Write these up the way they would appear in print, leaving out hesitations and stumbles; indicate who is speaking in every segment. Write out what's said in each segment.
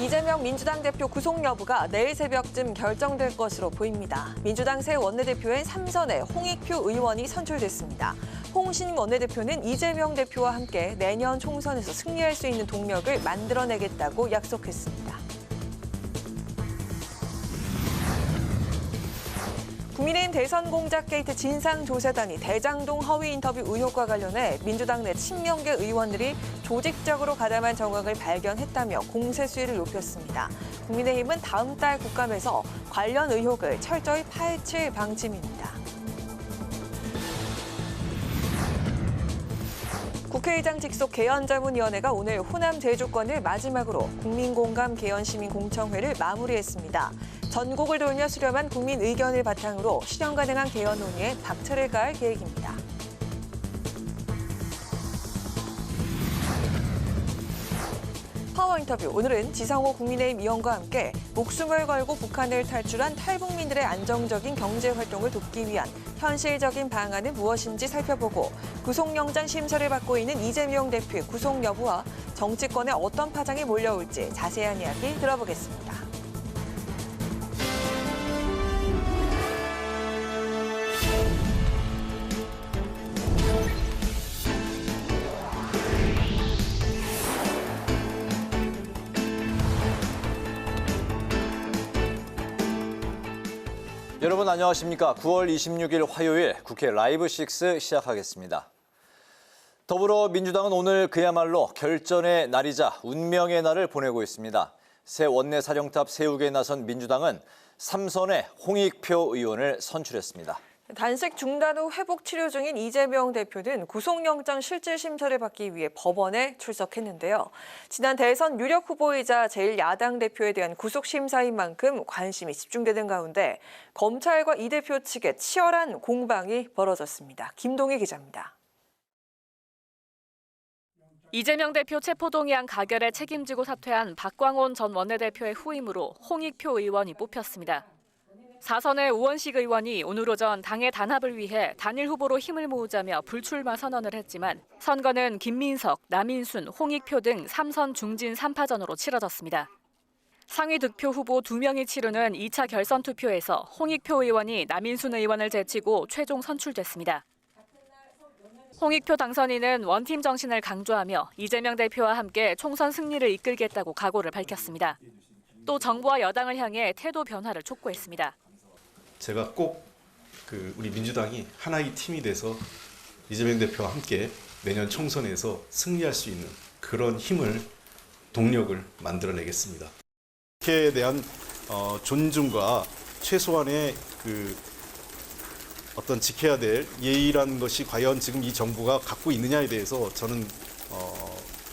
Speaker 1: 이재명 민주당 대표 구속 여부가 내일 새벽쯤 결정될 것으로 보입니다. 민주당 새 원내대표엔 3선에 홍익표 의원이 선출됐습니다. 홍신임 원내대표는 이재명 대표와 함께 내년 총선에서 승리할 수 있는 동력을 만들어내겠다고 약속했습니다. 국민의힘 대선 공작 게이트 진상조사단이 대장동 허위 인터뷰 의혹과 관련해 민주당 내 친명계 의원들이 조직적으로 가담한 정황을 발견했다며 공세 수위를 높였습니다. 국민의힘은 다음 달 국감에서 관련 의혹을 철저히 파헤칠 방침입니다. 국회의장 직속 개헌자문위원회가 오늘 호남 제주권을 마지막으로 국민공감 개헌시민공청회를 마무리했습니다. 전국을 돌며 수렴한 국민 의견을 바탕으로 실현 가능한 개헌 논의에 박차를 가할 계획입니다. 파워 인터뷰, 오늘은 지성호 국민의힘 의원과 함께 목숨을 걸고 북한을 탈출한 탈북민들의 안정적인 경제 활동을 돕기 위한 현실적인 방안은 무엇인지 살펴보고 구속영장 심사를 받고 있는 이재명 대표의 구속 여부와 정치권에 어떤 파장이 몰려올지 자세한 이야기 들어보겠습니다.
Speaker 2: 여러분 안녕하십니까? 9월 26일 화요일 국회 라이브 6 시작하겠습니다. 더불어민주당은 오늘 그야말로 결전의 날이자 운명의 날을 보내고 있습니다. 새 원내 사령탑 세우기에 나선 민주당은 3선에 홍익표 의원을 선출했습니다.
Speaker 1: 단식 중단 후 회복 치료 중인 이재명 대표는 구속영장 실질 심사를 받기 위해 법원에 출석했는데요. 지난 대선 유력 후보이자 제1야당 대표에 대한 구속 심사인 만큼 관심이 집중되는 가운데 검찰과 이 대표 측의 치열한 공방이 벌어졌습니다. 김동희 기자입니다.
Speaker 3: 이재명 대표 체포동의안 가결에 책임지고 사퇴한 박광온 전 원내대표의 후임으로 홍익표 의원이 뽑혔습니다. 4선의 우원식 의원이 오늘 오전 당의 단합을 위해 단일 후보로 힘을 모으자며 불출마 선언을 했지만 선거는 김민석, 남인순, 홍익표 등 3선 중진 3파전으로 치러졌습니다. 상위 득표 후보 2명이 치르는 2차 결선 투표에서 홍익표 의원이 남인순 의원을 제치고 최종 선출됐습니다. 홍익표 당선인은 원팀 정신을 강조하며 이재명 대표와 함께 총선 승리를 이끌겠다고 각오를 밝혔습니다. 또 정부와 여당을 향해 태도 변화를 촉구했습니다.
Speaker 4: 제가 꼭 우리 민주당이 하나의 팀이 돼서 이재명 대표와 함께 내년 총선에서 승리할 수 있는 그런 힘을, 동력을 만들어내겠습니다. 국회에 대한 존중과 최소한의 어떤 지켜야 될 예의라는 것이 과연 지금 이 정부가 갖고 있느냐에 대해서 저는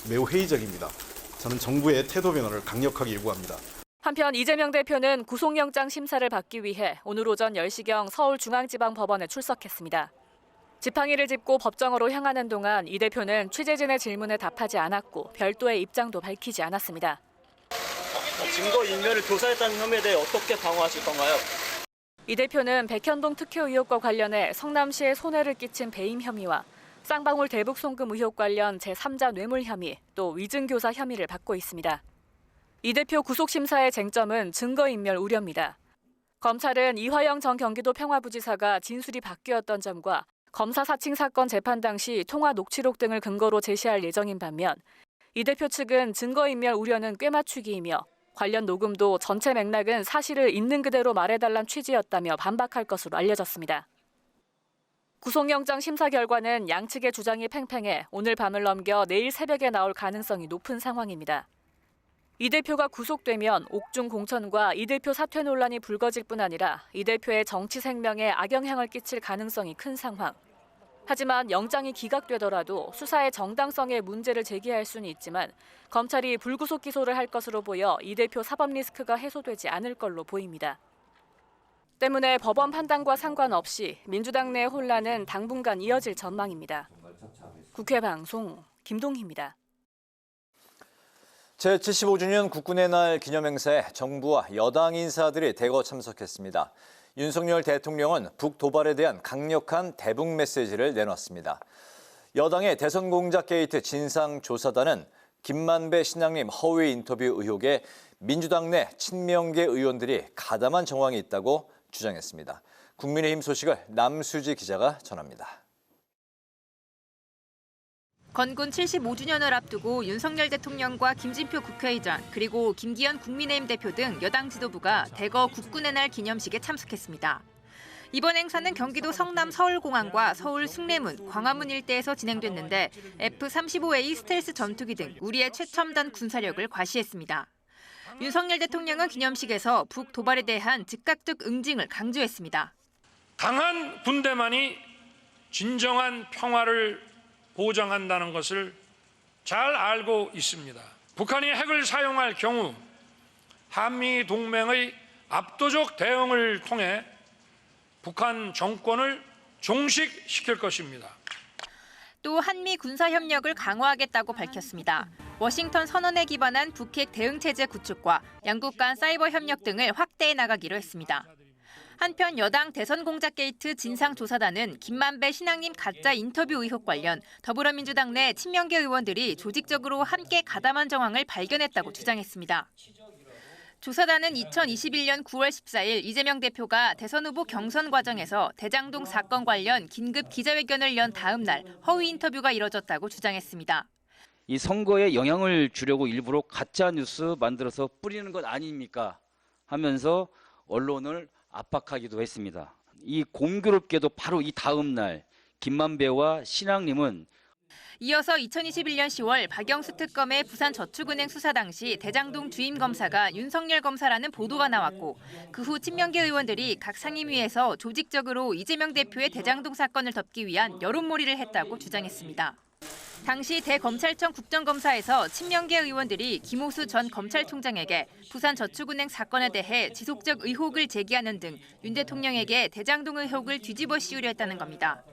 Speaker 4: 매우 회의적입니다. 저는 정부의 태도 변화를 강력하게 요구합니다.
Speaker 3: 한편 이재명 대표는 구속영장 심사를 받기 위해 오늘 오전 10시경 서울중앙지방법원에 출석했습니다. 지팡이를 짚고 법정으로 향하는 동안 이 대표는 취재진의 질문에 답하지 않았고 별도의 입장도 밝히지 않았습니다.
Speaker 5: 증거인멸을 교사했다는 혐의에 대해 어떻게 방어하실 건가요?
Speaker 3: 이 대표는 백현동 특혜 의혹과 관련해 성남시에 손해를 끼친 배임 혐의와 쌍방울 대북 송금 의혹 관련 제3자 뇌물 혐의, 또 위증교사 혐의를 받고 있습니다. 이 대표 구속심사의 쟁점은 증거인멸 우려입니다. 검찰은 이화영 전 경기도 평화부지사가 진술이 바뀌었던 점과 검사 사칭 사건 재판 당시 통화 녹취록 등을 근거로 제시할 예정인 반면 이 대표 측은 증거인멸 우려는 꿰맞추기이며 관련 녹음도 전체 맥락은 사실을 있는 그대로 말해달란 취지였다며 반박할 것으로 알려졌습니다. 구속영장 심사 결과는 양측의 주장이 팽팽해 오늘 밤을 넘겨 내일 새벽에 나올 가능성이 높은 상황입니다. 이 대표가 구속되면 옥중 공천과 이 대표 사퇴 논란이 불거질 뿐 아니라 이 대표의 정치 생명에 악영향을 끼칠 가능성이 큰 상황. 하지만 영장이 기각되더라도 수사의 정당성에 문제를 제기할 수는 있지만 검찰이 불구속 기소를 할 것으로 보여 이 대표 사법 리스크가 해소되지 않을 걸로 보입니다. 때문에 법원 판단과 상관없이 민주당 내 혼란은 당분간 이어질 전망입니다. 국회 방송 김동희입니다.
Speaker 2: 제75주년 국군의 날 기념행사에 정부와 여당 인사들이 대거 참석했습니다. 윤석열 대통령은 북도발에 대한 강력한 대북 메시지를 내놨습니다. 여당의 대선 공작 게이트 진상조사단은 김만배 신앙님 허위 인터뷰 의혹에 민주당 내 친명계 의원들이 가담한 정황이 있다고 주장했습니다. 국민의힘 소식을 남수지 기자가 전합니다.
Speaker 6: 건군 75주년을 앞두고 윤석열 대통령과 김진표 국회의장 그리고 김기현 국민의힘 대표 등 여당 지도부가 대거 국군의 날 기념식에 참석했습니다. 이번 행사는 경기도 성남 서울공항과 서울 숭례문, 광화문 일대에서 진행됐는데 F-35A 스텔스 전투기 등 우리의 최첨단 군사력을 과시했습니다. 윤석열 대통령은 기념식에서 북 도발에 대한 즉각적 응징을 강조했습니다.
Speaker 7: 강한 군대만이 진정한 평화를 보장한다는 것을 잘 알고 있습니다. 북한이 핵을 사용할 경우 한미 동맹의 압도적 대응을 통해 북한 정권을 종식시킬 것입니다.
Speaker 6: 또 한미 군사 협력을 강화하겠다고 밝혔습니다. 워싱턴 선언에 기반한 북핵 대응 체제 구축과 양국 간 사이버 협력 등을 확대해 나가기로 했습니다. 한편 여당 대선 공작 게이트 진상조사단은 김만배 신앙님 가짜 인터뷰 의혹 관련 더불어민주당 내 친명계 의원들이 조직적으로 함께 가담한 정황을 발견했다고 주장했습니다. 조사단은 2021년 9월 14일 이재명 대표가 대선 후보 경선 과정에서 대장동 사건 관련 긴급 기자회견을 연 다음 날 허위 인터뷰가 이뤄졌다고 주장했습니다.
Speaker 8: 이 선거에 영향을 주려고 일부러 가짜 뉴스 만들어서 뿌리는 것 아닙니까? 하면서 언론을 압박하기도 했습니다. 이 공교롭게도 바로 이 다음 날 김만배와 신앙님은
Speaker 6: 이어서 2021년 10월 박영수 특검의 부산저축은행 수사 당시 대장동 주임 검사가 윤석열 검사라는 보도가 나왔고 그 후 친명계 의원들이 각 상임위에서 조직적으로 이재명 대표의 대장동 사건을 덮기 위한 여론몰이를 했다고 주장했습니다. 당시 대검찰청 국정검사에서 친명계 의원들이 김호수 전 검찰총장에게 부산저축은행 사건에 대해 지속적 의혹을 제기하는 등 윤 대통령에게 대장동 의혹을 뒤집어 씌우려 했다는 겁니다.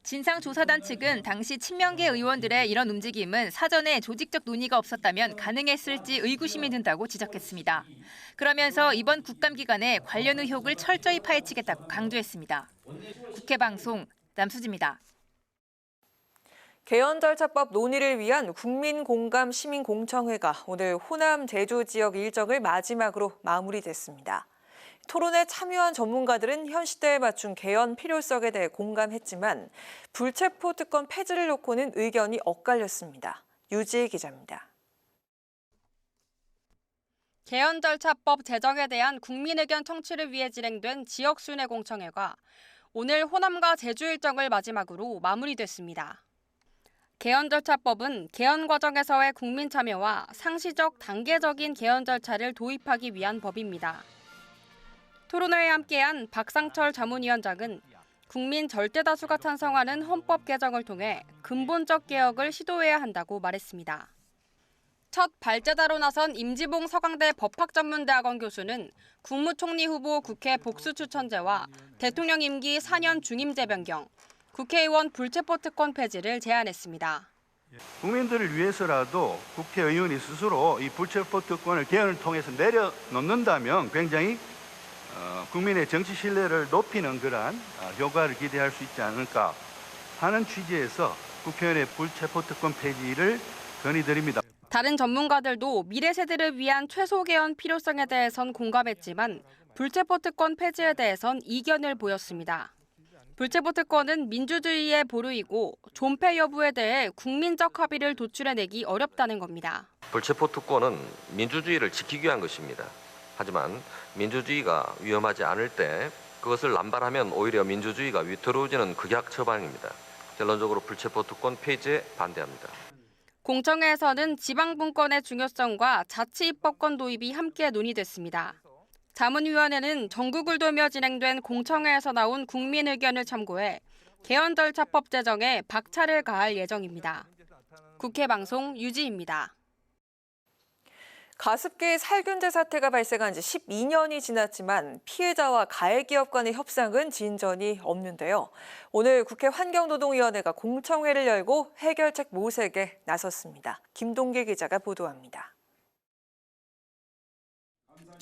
Speaker 6: 진상조사단 측은 당시 친명계 의원들의 이런 움직임은 사전에 조직적 논의가 없었다면 가능했을지 의구심이 든다고 지적했습니다. 그러면서 이번 국감 기간에 관련 의혹을 철저히 파헤치겠다고 강조했습니다. 국회 방송 남수지입니다.
Speaker 1: 개헌절차법 논의를 위한 국민공감 시민공청회가 오늘 호남 제주 지역 일정을 마지막으로 마무리됐습니다. 토론에 참여한 전문가들은 현 시대에 맞춘 개헌 필요성에 대해 공감했지만 불체포 특권 폐지를 놓고는 의견이 엇갈렸습니다. 유지희 기자입니다.
Speaker 9: 개헌절차법 제정에 대한 국민 의견 청취를 위해 진행된 지역순회 공청회가 오늘 호남과 제주 일정을 마지막으로 마무리됐습니다. 개헌절차법은 개헌 과정에서의 국민 참여와 상시적 단계적인 개헌 절차를 도입하기 위한 법입니다. 토론회에 함께한 박상철 자문위원장은 국민 절대다수가 찬성하는 헌법 개정을 통해 근본적 개혁을 시도해야 한다고 말했습니다. 첫 발제자로 나선 임지봉 서강대 법학전문대학원 교수는 국무총리 후보 국회 복수 추천제와 대통령 임기 4년 중임제 변경, 국회의원 불체포 특권 폐지를 제안했습니다.
Speaker 10: 국민들을 위해서라도 국회의원이 스스로 이 불체포 특권을 개헌을 통해서 내려놓는다면 굉장히 국민의 정치 신뢰를 높이는 그러한 효과를 기대할 수 있지 않을까 하는 취지에서 국회의원의 불체포 특권 폐지를 건의드립니다.
Speaker 9: 다른 전문가들도 미래 세대를 위한 최소 개헌 필요성에 대해선 공감했지만 불체포 특권 폐지에 대해선 이견을 보였습니다. 불체포 특권은 민주주의의 보루이고 존폐 여부에 대해 국민적 합의를 도출해내기 어렵다는 겁니다.
Speaker 11: 불체포 특권은 민주주의를 지키기 위한 것입니다. 하지만 민주주의가 위험하지 않을 때 그것을 남발하면 오히려 민주주의가 위태로워지는 극약 처방입니다. 결론적으로 불체포 특권 폐지에 반대합니다.
Speaker 9: 공청회에서는 지방분권의 중요성과 자치입법권 도입이 함께 논의됐습니다. 자문위원회는 전국을 돌며 진행된 공청회에서 나온 국민 의견을 참고해 개헌절차법 제정에 박차를 가할 예정입니다. 국회 방송 유지입니다.
Speaker 1: 가습기 살균제 사태가 발생한 지 12년이 지났지만 피해자와 가해기업 간의 협상은 진전이 없는데요. 오늘 국회 환경노동위원회가 공청회를 열고 해결책 모색에 나섰습니다. 김동길 기자가 보도합니다.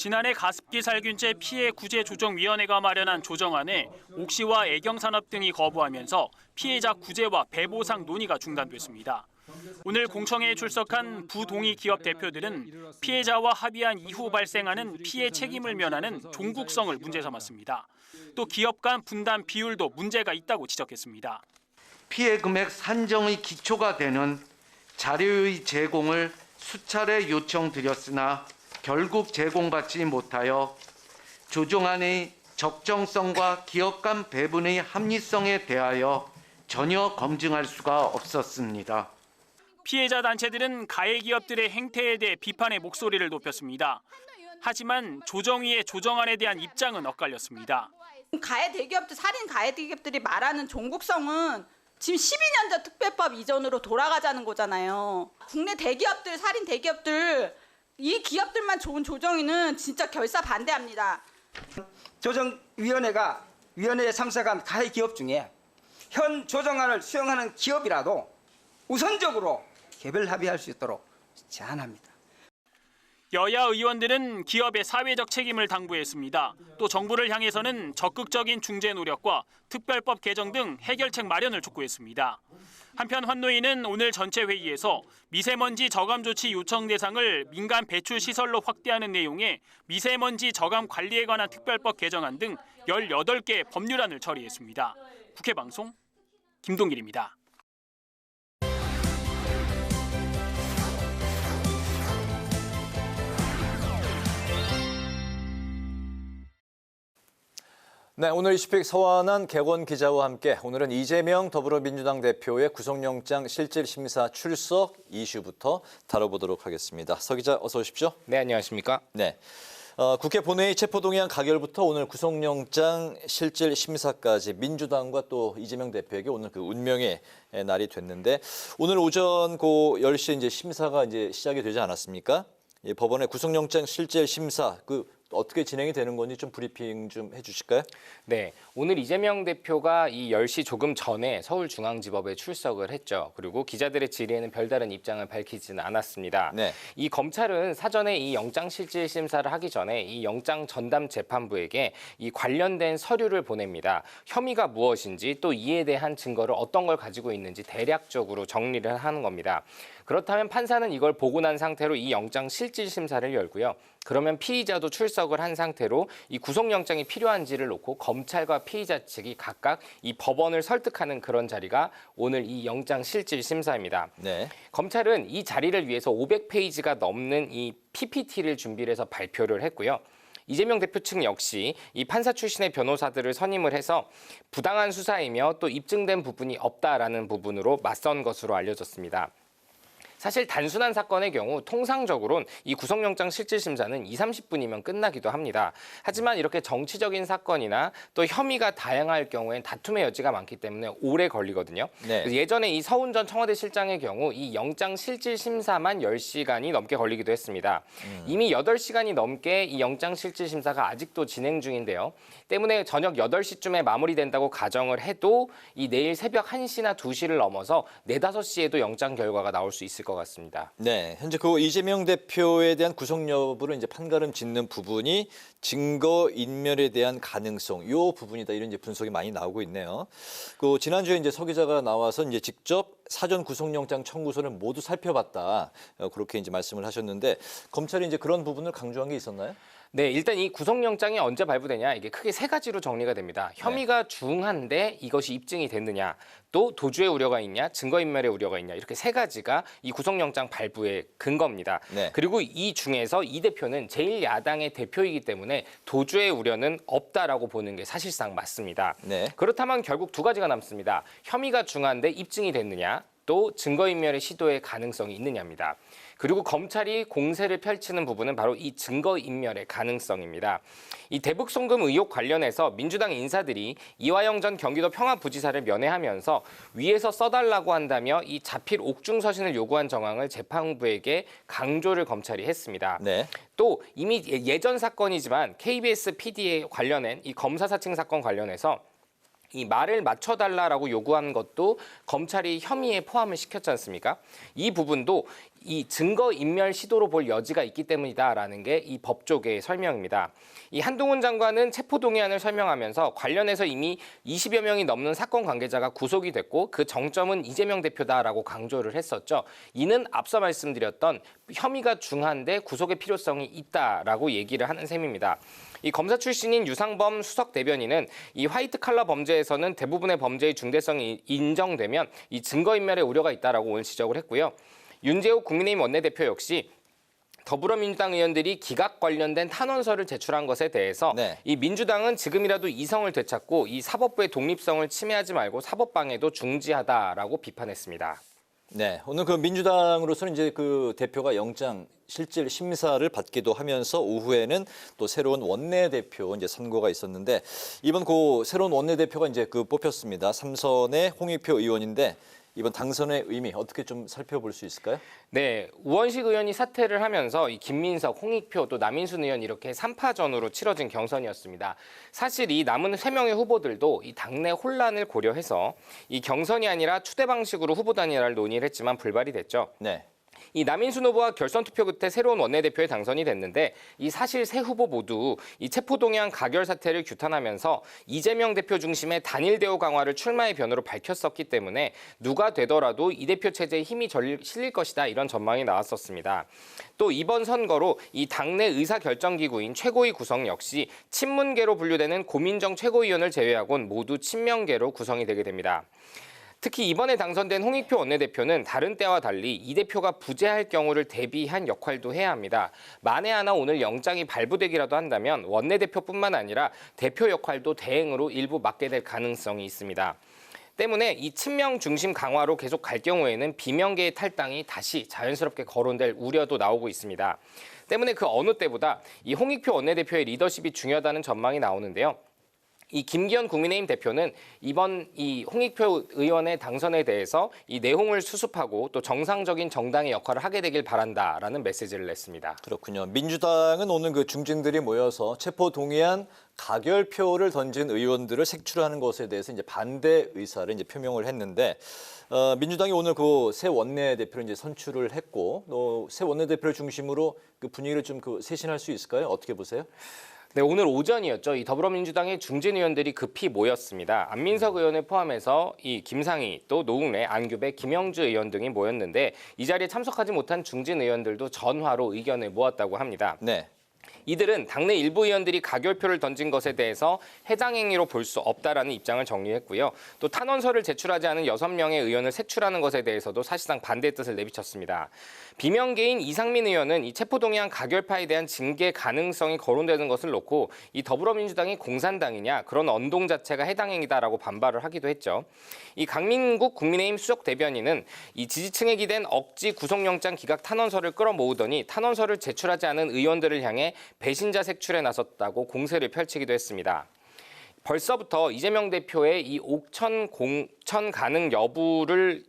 Speaker 12: 지난해 가습기 살균제 피해 구제 조정위원회가 마련한 조정안에 옥시와 애경산업 등이 거부하면서 피해자 구제와 배보상 논의가 중단됐습니다. 오늘 공청회에 출석한 부동의 기업 대표들은 피해자와 합의한 이후 발생하는 피해 책임을 면하는 종국성을 문제 삼았습니다. 또 기업 간 분담 비율도 문제가 있다고 지적했습니다.
Speaker 13: 피해 금액 산정의 기초가 되는 자료의 제공을 수차례 요청드렸으나 결국 제공받지 못하여 조정안의 적정성과 기업 간 배분의 합리성에 대하여 전혀 검증할 수가 없었습니다.
Speaker 12: 피해자 단체들은 가해 기업들의 행태에 대해 비판의 목소리를 높였습니다. 하지만 조정위의 조정안에 대한 입장은 엇갈렸습니다.
Speaker 14: 가해 대기업들, 살인 가해 대기업들이 말하는 종국성은 지금 12년 전 특별법 이전으로 돌아가자는 거잖아요. 국내 대기업들, 살인 대기업들, 이 기업들만 좋은 조정위는 진짜 결사 반대합니다.
Speaker 15: 위원회에 참석한 가해 기업 중에 현 조정안을 수용하는 기업이라도 우선적으로 개별 합의할 수 있도록 제안합니다.
Speaker 12: 여야 의원들은 기업의 사회적 책임을 당부했습니다. 또 정부를 향해서는 적극적인 중재 노력과 특별법 개정 등 해결책 마련을 촉구했습니다. 한편 환노위는 오늘 전체 회의에서 미세먼지 저감 조치 요청 대상을 민간 배출 시설로 확대하는 내용의 미세먼지 저감 관리에 관한 특별법 개정안 등 18개 법률안을 처리했습니다. 국회 방송 김동길입니다.
Speaker 2: 네, 오늘 이슈픽 서완한 객원 기자와 함께 오늘은 이재명 더불어민주당 대표의 구속영장 실질심사 출석 이슈부터 다뤄보도록 하겠습니다. 서 기자 어서 오십시오.
Speaker 16: 네, 안녕하십니까?
Speaker 2: 네, 국회 본회의 체포동의안 가결부터 오늘 구속영장 실질심사까지 민주당과 또 이재명 대표에게 오늘 그 운명의 날이 됐는데 오늘 오전 10시 이제 심사가 이제 시작이 되지 않았습니까? 법원의 구속영장 실질심사 어떻게 진행이 되는 건지 좀 브리핑 좀 해주실까요?
Speaker 16: 네, 오늘 이재명 대표가 이 10시 조금 전에 서울중앙지법에 출석을 했죠. 그리고 기자들의 질의에는 별다른 입장을 밝히지는 않았습니다.
Speaker 2: 네.
Speaker 16: 이 검찰은 사전에 이 영장실질심사를 하기 전에 이 영장 전담 재판부에게 이 관련된 서류를 보냅니다. 혐의가 무엇인지 또 이에 대한 증거를 어떤 걸 가지고 있는지 대략적으로 정리를 하는 겁니다. 그렇다면 판사는 이걸 보고 난 상태로 이 영장 실질심사를 열고요. 그러면 피의자도 출석을 한 상태로 이 구속영장이 필요한지를 놓고 검찰과 피의자 측이 각각 이 법원을 설득하는 그런 자리가 오늘 이 영장 실질심사입니다.
Speaker 2: 네.
Speaker 16: 검찰은 이 자리를 위해서 500페이지가 넘는 이 PPT를 준비를 해서 발표를 했고요. 이재명 대표 측 역시 이 판사 출신의 변호사들을 선임을 해서 부당한 수사이며 또 입증된 부분이 없다라는 부분으로 맞선 것으로 알려졌습니다. 사실 단순한 사건의 경우 통상적으로는 이 구속영장 실질심사는 20-30분이면 끝나기도 합니다. 하지만 이렇게 정치적인 사건이나 또 혐의가 다양할 경우엔 다툼의 여지가 많기 때문에 오래 걸리거든요.
Speaker 2: 네.
Speaker 16: 예전에 이 서훈 전 청와대 실장의 경우 이 영장 실질심사만 10시간이 넘게 걸리기도 했습니다. 이미 8시간이 넘게 이 영장 실질심사가 아직도 진행 중인데요. 때문에 저녁 8시쯤에 마무리된다고 가정을 해도 이 내일 새벽 1시나 2시를 넘어서 4, 5시에도 영장 결과가 나올 수 있을 것 같습니다.
Speaker 2: 네, 현재 그 이재명 대표에 대한 구속 여부를 이제 판가름 짓는 부분이 증거 인멸에 대한 가능성, 이 부분이다 이런 이제 분석이 많이 나오고 있네요. 그 지난주에 이제 서 기자가 나와서 이제 직접 사전 구속영장 청구서를 모두 살펴봤다 그렇게 이제 말씀을 하셨는데 검찰이 이제 그런 부분을 강조한 게 있었나요?
Speaker 16: 네, 일단 이 구속영장이 언제 발부되냐 이게 크게 3가지로 정리가 됩니다. 혐의가 중한데 이것이 입증이 됐느냐, 또 도주의 우려가 있냐, 증거인멸의 우려가 있냐 이렇게 3가지가 이 구속영장 발부의 근거입니다.
Speaker 2: 네.
Speaker 16: 그리고 이 중에서 이 대표는 제1야당의 대표이기 때문에 도주의 우려는 없다라고 보는 게 사실상 맞습니다.
Speaker 2: 네.
Speaker 16: 그렇다면 결국 2가지가 남습니다. 혐의가 중한데 입증이 됐느냐, 또 증거인멸의 시도의 가능성이 있느냐입니다. 그리고 검찰이 공세를 펼치는 부분은 바로 이 증거인멸의 가능성입니다. 이 대북 송금 의혹 관련해서 민주당 인사들이 이화영 전 경기도 평화부지사를 면회하면서 위에서 써달라고 한다며 이 자필 옥중서신을 요구한 정황을 재판부에게 강조를 검찰이 했습니다.
Speaker 2: 네.
Speaker 16: 또 이미 예전 사건이지만 KBS PD에 관련한 이 검사 사칭 사건 관련해서 이 말을 맞춰달라라고 요구한 것도 검찰이 혐의에 포함을 시켰지 않습니까? 이 부분도 이 증거 인멸 시도로 볼 여지가 있기 때문이다라는 게 이 법조계의 설명입니다. 이 한동훈 장관은 체포동의안을 설명하면서 관련해서 이미 20여 명이 넘는 사건 관계자가 구속이 됐고 그 정점은 이재명 대표다라고 강조를 했었죠. 이는 앞서 말씀드렸던 혐의가 중한데 구속의 필요성이 있다라고 얘기를 하는 셈입니다. 이 검사 출신인 유상범 수석 대변인은 이 화이트 칼라 범죄에서는 대부분의 범죄의 중대성이 인정되면 이 증거인멸의 우려가 있다라고 오늘 지적을 했고요. 윤재욱 국민의힘 원내대표 역시 더불어민주당 의원들이 기각 관련된 탄원서를 제출한 것에 대해서 이 민주당은 지금이라도 이성을 되찾고 이 사법부의 독립성을 침해하지 말고 사법방해도 중지하다라고 비판했습니다.
Speaker 2: 네, 오늘 그 민주당으로서는 이제 그 대표가 영장 실질 심사를 받기도 하면서 오후에는 또 새로운 원내대표 이제 선거가 있었는데 이번 그 새로운 원내대표가 이제 그 뽑혔습니다. 삼선의 홍익표 의원인데 이번 당선의 의미 어떻게 좀 살펴볼 수 있을까요?
Speaker 16: 네, 우원식 의원이 사퇴를 하면서 이 김민석, 홍익표 또 남인순 의원 이렇게 3파전으로 치러진 경선이었습니다. 사실 이 남은 3명의 후보들도 이 당내 혼란을 고려해서 이 경선이 아니라 추대 방식으로 후보 단일화를 논의를 했지만 불발이 됐죠.
Speaker 2: 네.
Speaker 16: 이 남인순 후보와 결선 투표 끝에 새로운 원내대표에 당선이 됐는데 이 사실 세 후보 모두 이 체포동의안 가결 사태를 규탄하면서 이재명 대표 중심의 단일 대우 강화를 출마의 변으로 밝혔었기 때문에 누가 되더라도 이 대표 체제에 힘이 실릴 것이다 이런 전망이 나왔었습니다. 또 이번 선거로 이 당내 의사결정기구인 최고위 구성 역시 친문계로 분류되는 고민정 최고위원을 제외하고는 모두 친명계로 구성이 되게 됩니다. 특히 이번에 당선된 홍익표 원내대표는 다른 때와 달리 이 대표가 부재할 경우를 대비한 역할도 해야 합니다. 만에 하나 오늘 영장이 발부되기라도 한다면 원내대표뿐만 아니라 대표 역할도 대행으로 일부 맡게 될 가능성이 있습니다. 때문에 이 친명 중심 강화로 계속 갈 경우에는 비명계의 탈당이 다시 자연스럽게 거론될 우려도 나오고 있습니다. 때문에 그 어느 때보다 이 홍익표 원내대표의 리더십이 중요하다는 전망이 나오는데요. 이 김기현 국민의힘 대표는 이번 이 홍익표 의원의 당선에 대해서 이 내용을 수습하고 또 정상적인 정당의 역할을 하게 되길 바란다라는 메시지를 냈습니다.
Speaker 2: 그렇군요. 민주당은 오늘 그 중진들이 모여서 체포동의안 가결표를 던진 의원들을 색출하는 것에 대해서 이제 반대 의사를 이제 표명을 했는데 민주당이 오늘 그 새 원내대표를 이제 선출을 했고 또 새 원내대표를 중심으로 그 분위기를 좀 그 쇄신할 수 있을까요? 어떻게 보세요?
Speaker 16: 네, 오늘 오전이었죠. 이 더불어민주당의 중진 의원들이 급히 모였습니다. 안민석 의원을 포함해서 이 김상희, 또 노웅래, 안규배, 김영주 의원 등이 모였는데 이 자리에 참석하지 못한 중진 의원들도 전화로 의견을 모았다고 합니다.
Speaker 2: 네.
Speaker 16: 이들은 당내 일부 의원들이 가결표를 던진 것에 대해서 해당 행위로 볼 수 없다라는 입장을 정리했고요. 또 탄원서를 제출하지 않은 6명의 의원을 색출하는 것에 대해서도 사실상 반대의 뜻을 내비쳤습니다. 비명계인 이상민 의원은 이 체포동의안 가결파에 대한 징계 가능성이 거론되는 것을 놓고 이 더불어민주당이 공산당이냐 그런 언동 자체가 해당 행위다라고 반발을 하기도 했죠. 이 강민국 국민의힘 수석 대변인은 이 지지층에 기댄 억지 구속영장 기각 탄원서를 끌어모으더니 탄원서를 제출하지 않은 의원들을 향해 배신자 색출에 나섰다고 공세를 펼치기도 했습니다. 벌써부터 이재명 대표의 이 옥천 공천 가능 여부를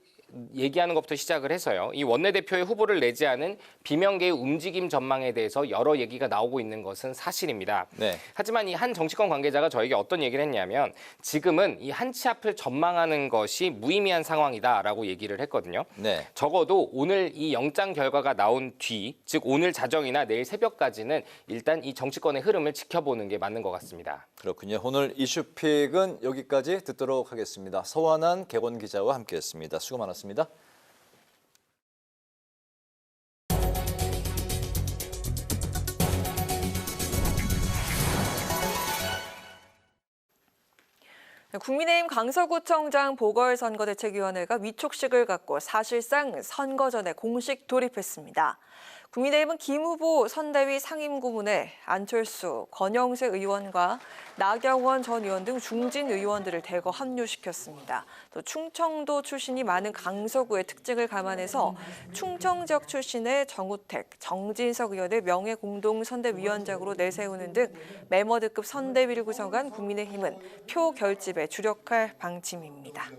Speaker 16: 얘기하는 것부터 시작을 해서요. 이 원내대표의 후보를 내지 않은 비명계의 움직임 전망에 대해서 여러 얘기가 나오고 있는 것은 사실입니다.
Speaker 2: 네.
Speaker 16: 하지만 이 한 정치권 관계자가 저에게 어떤 얘기를 했냐면 지금은 이 한치 앞을 전망하는 것이 무의미한 상황이다라고 얘기를 했거든요.
Speaker 2: 네.
Speaker 16: 적어도 오늘 이 영장 결과가 나온 뒤, 즉 오늘 자정이나 내일 새벽까지는 일단 이 정치권의 흐름을 지켜보는 게 맞는 것 같습니다.
Speaker 2: 그렇군요. 오늘 이슈픽은 여기까지 듣도록 하겠습니다. 서완한 객원 기자와 함께했습니다. 수고 많았습니다.
Speaker 1: 국민의힘 강서구청장 보궐선거대책위원회가 위촉식을 갖고 사실상 선거 전에 공식 돌입했습니다. 국민의힘은 김 후보 선대위 상임고문에 안철수, 권영세 의원과 나경원 전 의원 등 중진 의원들을 대거 합류시켰습니다. 또 충청도 출신이 많은 강서구의 특징을 감안해서 충청 지역 출신의 정우택, 정진석 의원을 명예공동선대위원장으로 내세우는 등 메머드급 선대위를 구성한 국민의힘은 표 결집에 주력할 방침입니다.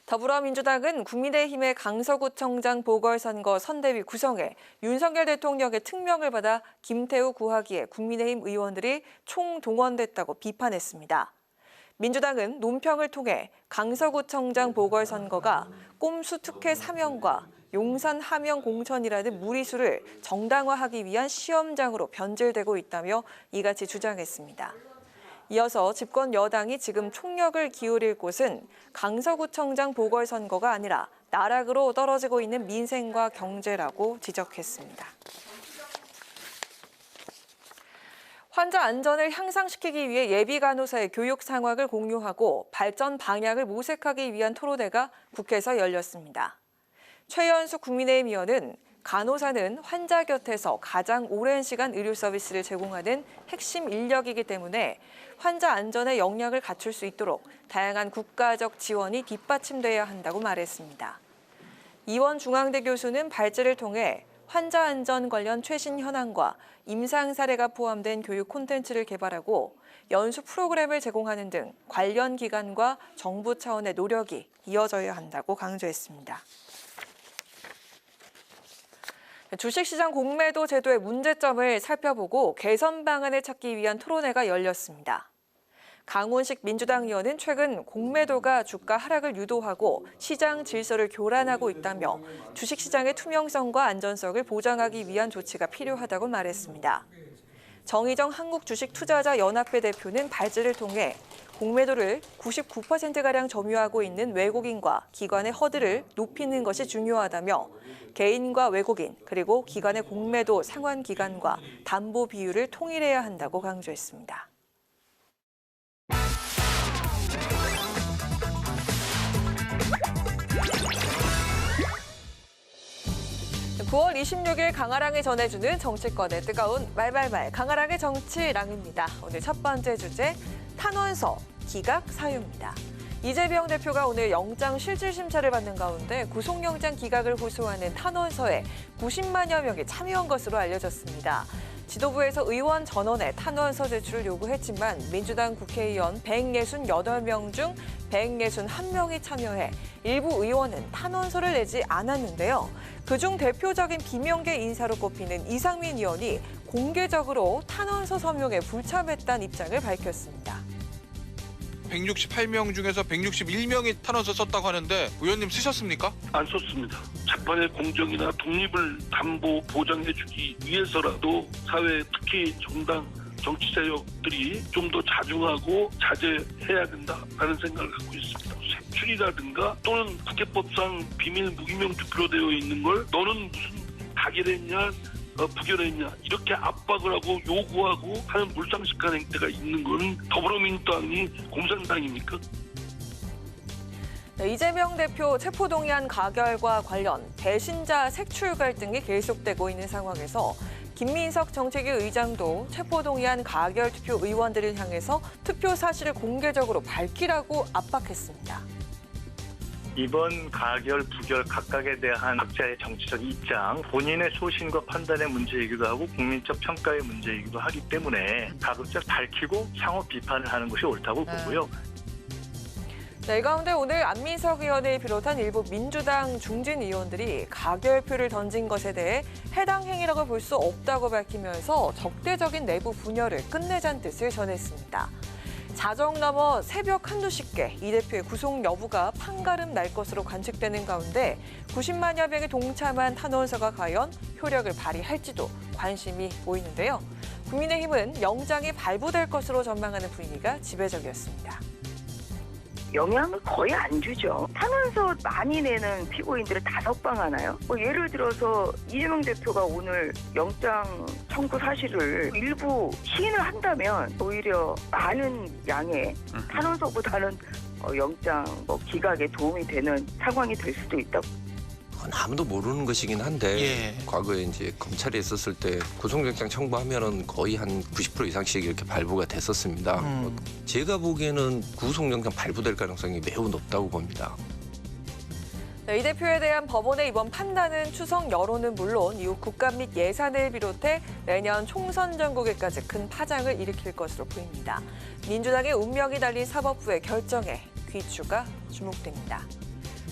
Speaker 1: 더불어민주당은 국민의힘의 강서구청장 보궐선거 선대위 구성에 윤석열 대통령의 특명을 받아 김태우 구하기에 국민의힘 의원들이 총동원됐다고 비판했습니다. 민주당은 논평을 통해 강서구청장 보궐선거가 꼼수 특혜 사명과 용산 함영 공천이라는 무리수를 정당화하기 위한 시험장으로 변질되고 있다며 이같이 주장했습니다. 이어서 집권 여당이 지금 총력을 기울일 곳은 강서구청장 보궐선거가 아니라 나락으로 떨어지고 있는 민생과 경제라고 지적했습니다. 환자 안전을 향상시키기 위해 예비 간호사의 교육 상황을 공유하고 발전 방향을 모색하기 위한 토론회가 국회에서 열렸습니다. 최연수 국민의힘 의원은 간호사는 환자 곁에서 가장 오랜 시간 의료 서비스를 제공하는 핵심 인력이기 때문에 환자 안전에 역량을 갖출 수 있도록 다양한 국가적 지원이 뒷받침돼야 한다고 말했습니다. 이원 중앙대 교수는 발제를 통해 환자 안전 관련 최신 현황과 임상 사례가 포함된 교육 콘텐츠를 개발하고 연수 프로그램을 제공하는 등 관련 기관과 정부 차원의 노력이 이어져야 한다고 강조했습니다. 주식시장 공매도 제도의 문제점을 살펴보고 개선 방안을 찾기 위한 토론회가 열렸습니다. 강훈식 민주당 의원은 최근 공매도가 주가 하락을 유도하고 시장 질서를 교란하고 있다며 주식시장의 투명성과 안전성을 보장하기 위한 조치가 필요하다고 말했습니다. 정의정 한국주식투자자연합회 대표는 발제를 통해 공매도를 99%가량 점유하고 있는 외국인과 기관의 허들을 높이는 것이 중요하다며 개인과 외국인 그리고 기관의 공매도 상환 기간과 담보 비율을 통일해야 한다고 강조했습니다. 9월 26일 강아랑이 전해주는 정치권의 뜨거운 말말말 강아랑의 정치랑입니다. 오늘 첫 번째 주제 탄원서 기각 사유입니다. 이재명 대표가 오늘 영장 실질심사를 받는 가운데 구속영장 기각을 호소하는 탄원서에 90만여 명이 참여한 것으로 알려졌습니다. 지도부에서 의원 전원의 탄원서 제출을 요구했지만 민주당 국회의원 168명 중 161명이 참여해 일부 의원은 탄원서를 내지 않았는데요. 그중 대표적인 비명계 인사로 꼽히는 이상민 의원이 공개적으로 탄원서 서명에 불참했다는 입장을 밝혔습니다.
Speaker 17: 168명 중에서 161명이 탄원서 썼다고 하는데 의원님 쓰셨습니까?
Speaker 18: 안 썼습니다. 재판의 공정이나 독립을 담보 보장해주기 위해서라도 사회 특히 정당 정치 세력들이 좀 더 자중하고 자제해야 된다라는 생각을 갖고 있습니다. 색출이라든가 또는 국회법상 비밀 무기명 투표로 되어 있는 걸 너는 무슨 가결했냐 부결했냐 이렇게 압박을 하고 요구하고 하는 물상식한 행태가 있는 건 더불어민주당이 공산당입니까?
Speaker 1: 이재명 대표 체포동의안 가결과 관련 배신자 색출 갈등이 계속되고 있는 상황에서 김민석 정책위 의장도 체포동의안 가결 투표 의원들을 향해서 투표 사실을 공개적으로 밝히라고 압박했습니다.
Speaker 19: 이번 가결, 부결 각각에 대한 각자의 정치적 입장, 본인의 소신과 판단의 문제이기도 하고 국민적 평가의 문제이기도 하기 때문에 가급적 밝히고 상호 비판을 하는 것이 옳다고 보고요.
Speaker 1: 이 가운데 오늘 안민석 의원을 비롯한 일부 민주당 중진 의원들이 가결표를 던진 것에 대해 해당 행위라고 볼 수 없다고 밝히면서 적대적인 내부 분열을 끝내자는 뜻을 전했습니다. 자정 넘어 새벽 한두 시께 이 대표의 구속 여부가 판가름 날 것으로 관측되는 가운데 90만여 명이 동참한 탄원서가 과연 효력을 발휘할지도 관심이 보이는데요. 국민의힘은 영장이 발부될 것으로 전망하는 분위기가 지배적이었습니다.
Speaker 20: 영향을 거의 안 주죠. 탄원서 많이 내는 피고인들을 다 석방하나요? 예를 들어서 이재명 대표가 오늘 영장 청구 사실을 일부 시인을 한다면 오히려 많은 양의 탄원서보다는 영장 기각에 도움이 되는 상황이 될 수도 있다고.
Speaker 21: 아무도 모르는 것이긴 한데
Speaker 17: 예.
Speaker 21: 과거에 이제 검찰에 있었을 때 구속영장 청구하면은 거의 한 90% 이상씩 이렇게 발부가 됐었습니다. 제가 보기에는 구속영장 발부될 가능성이 매우 높다고 봅니다.
Speaker 1: 이 대표에 대한 법원의 이번 판단은 추석 여론은 물론 이후 국감 및 예산을 비롯해 내년 총선 전국에까지 큰 파장을 일으킬 것으로 보입니다. 민주당의 운명이 달린 사법부의 결정에 귀추가 주목됩니다.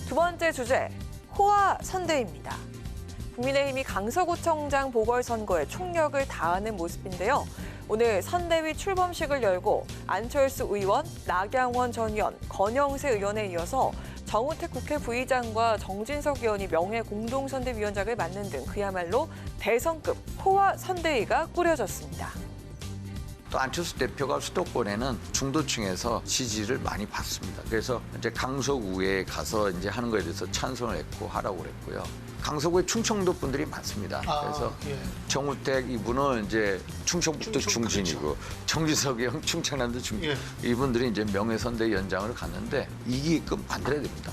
Speaker 1: 두 번째 주제. 호화 선대입니다. 국민의힘이 강서구청장 보궐선거에 총력을 다하는 모습인데요. 오늘 선대위 출범식을 열고 안철수 의원, 나경원 전 의원, 권영세 의원에 이어서 정우택 국회 부의장과 정진석 의원이 명예 공동선대위원장을 맡는 등 그야말로 대선급 호화 선대위가 꾸려졌습니다.
Speaker 4: 또 안철수 대표가 수도권에는 중도층에서 지지를 많이 받습니다. 그래서 이제 강서구에 가서 이제 하는 거에 대해서 찬성을 했고 하라고 그랬고요. 강서구에 충청도 분들이 많습니다. 그래서 정우택 이분은 이제 충청북도 중진이고 그렇죠. 정진석이 형 충청남도 중진. 이분들이 이제 명예선대위원장을 갔는데 이기게끔 만들어야 됩니다.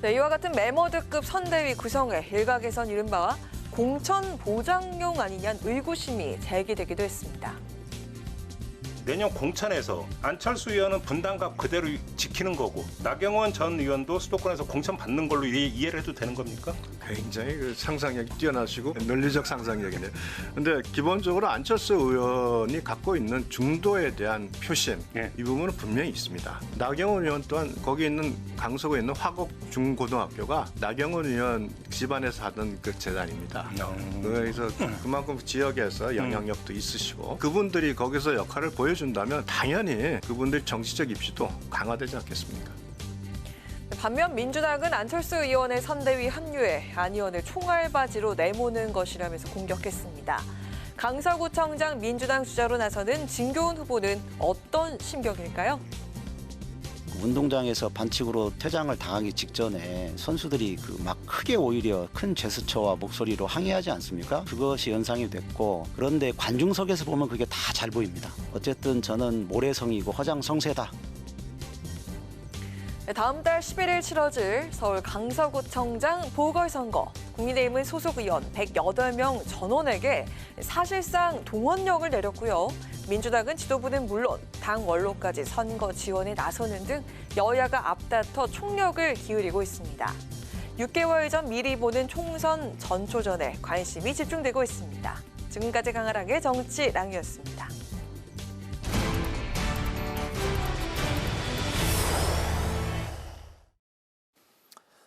Speaker 1: 네, 이와 같은 메머드급 선대위 구성에 일각에선 이른바 공천 보장용 아니냐는 의구심이 제기되기도 했습니다.
Speaker 22: 내년 공천에서 안철수 의원은 분당갑 그대로 지키는 거고 나경원 전 의원도 수도권에서 공천 받는 걸로 이해를 해도 되는 겁니까?
Speaker 23: 굉장히 그 상상력이 뛰어나시고 논리적 상상력이네요. 근데 기본적으로 안철수 의원이 갖고 있는 중도에 대한 표심 이 부분은 분명히 있습니다. 나경원 의원 또한 거기 있는 강서구에 있는 화곡 중고등학교가 나경원 의원 집안에서 하던 그 재단입니다. 그래서 그만큼 지역에서 영향력도 있으시고 그분들이 거기서 역할을 보여준다면 당연히 그분들 정치적 입지도 강화되지 않겠습니까?
Speaker 1: 반면 민주당은 안철수 의원의 선대위 합류에 안 의원을 총알바지로 내모는 것이라면서 공격했습니다. 강서구청장 민주당 주자로 나서는 진교훈 후보는 어떤 심경일까요?
Speaker 24: 운동장에서 반칙으로 퇴장을 당하기 직전에 선수들이 막 크게 오히려 큰 제스처와 목소리로 항의하지 않습니까? 그것이 연상이 됐고 그런데 관중석에서 보면 그게 다 잘 보입니다. 어쨌든 저는 모래성이고 허장성세다.
Speaker 1: 다음 달 11일 치러질 서울 강서구청장 보궐선거. 국민의힘은 소속 의원 108명 전원에게 사실상 동원령을 내렸고요. 민주당은 지도부는 물론 당 원로까지 선거 지원에 나서는 등 여야가 앞다퉈 총력을 기울이고 있습니다. 6개월 전 미리 보는 총선 전초전에 관심이 집중되고 있습니다. 지금까지 강하랑의 정치랑이었습니다.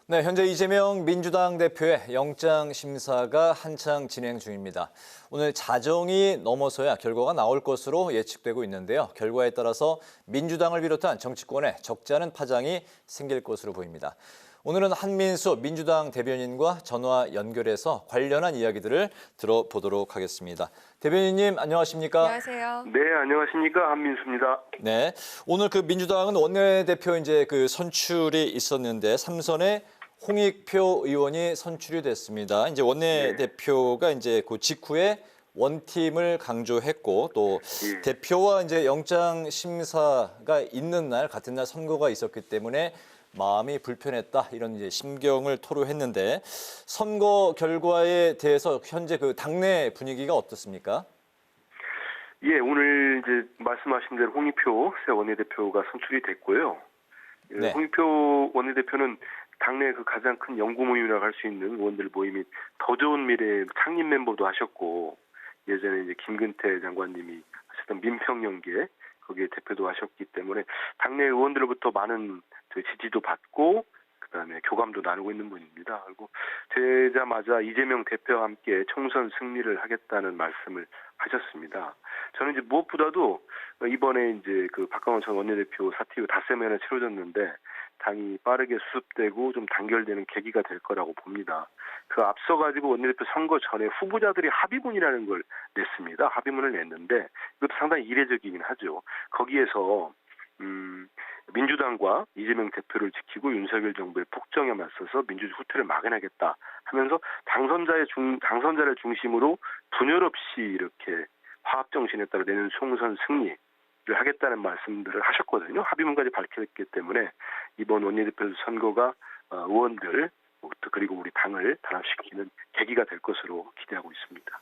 Speaker 2: 네, 현재 이재명 민주당 대표의 영장 심사가 한창 진행 중입니다. 오늘 자정이 넘어서야 결과가 나올 것으로 예측되고 있는데요. 결과에 따라서 민주당을 비롯한 정치권에 적지 않은 파장이 생길 것으로 보입니다. 오늘은 한민수 민주당 대변인과 전화 연결해서 관련한 이야기들을 들어보도록 하겠습니다. 대변인님 안녕하십니까?
Speaker 1: 안녕하세요.
Speaker 18: 네, 안녕하십니까? 한민수입니다.
Speaker 2: 네, 오늘 그 민주당은 원내대표 이제 그 선출이 있었는데 3선에 홍익표 의원이 선출이 됐습니다. 이제 원내대표가 이제 그 직후에 원팀을 강조했고 또 대표와 이제 영장 심사가 있는 날 같은 날 선거가 있었기 때문에 마음이 불편했다 이런 이제 심경을 토로했는데 선거 결과에 대해서 현재 그 당내 분위기가 어떻습니까?
Speaker 18: 예, 오늘 이제 말씀하신 대로 홍익표 새 원내대표가 선출이 됐고요.
Speaker 2: 네.
Speaker 18: 홍익표 원내대표는 당내 그 가장 큰 연구 모임이라고 할 수 있는 의원들 모임인 더 좋은 미래 창립 멤버도 하셨고 예전에 이제 김근태 장관님이 하셨던 민평연계 거기에 대표도 하셨기 때문에 당내 의원들로부터 많은 지지도 받고 그다음에 교감도 나누고 있는 분입니다. 그리고 되자마자 이재명 대표와 함께 총선 승리를 하겠다는 말씀을 하셨습니다. 저는 이제 무엇보다도 이번에 이제 그 박강원 전 원내대표 사퇴 후 닷새면에 치러졌는데 당이 빠르게 수습되고 좀 단결되는 계기가 될 거라고 봅니다. 그 앞서가지고 원내대표 선거 전에 후보자들이 합의문이라는 걸 냈습니다. 합의문을 냈는데 이것도 상당히 이례적이긴 하죠. 거기에서 민주당과 이재명 대표를 지키고 윤석열 정부의 폭정에 맞서서 민주주의 후퇴를 막아내겠다 하면서 당선자를 중심으로 분열 없이 이렇게 화합 정신에 따라 내년 총선 승리를 하겠다는 말씀들을 하셨거든요. 합의문까지 밝혔기 때문에 이번 원내대표 선거가 의원들 그리고 우리 당을 단합시키는 계기가 될 것으로 기대하고 있습니다.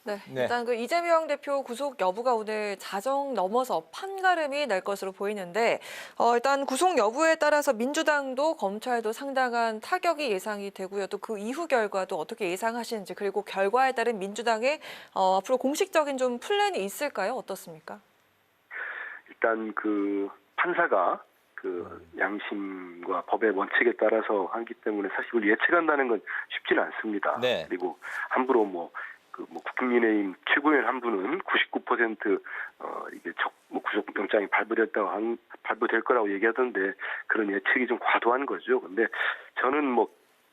Speaker 1: 네, 일단 그 이재명 대표 구속 여부가 오늘 자정 넘어서 판가름이 날 것으로 보이는데 일단 구속 여부에 따라서 민주당도 검찰도 상당한 타격이 예상이 되고요. 또 그 이후 결과도 어떻게 예상하시는지 그리고 결과에 따른 민주당의 앞으로 공식적인 좀 플랜이 있을까요? 어떻습니까?
Speaker 18: 일단 그 판사가 그 양심과 법의 원칙에 따라서 하기 때문에 사실 이걸 예측한다는 건 쉽지는 않습니다.
Speaker 2: 네.
Speaker 18: 그리고 함부로 뭐
Speaker 3: 국민의힘 최고위원 한 분은 99% 이게 구속영장이 발부될 거라고 얘기하던데 그런 예측이 좀 과도한 거죠. 근데 저는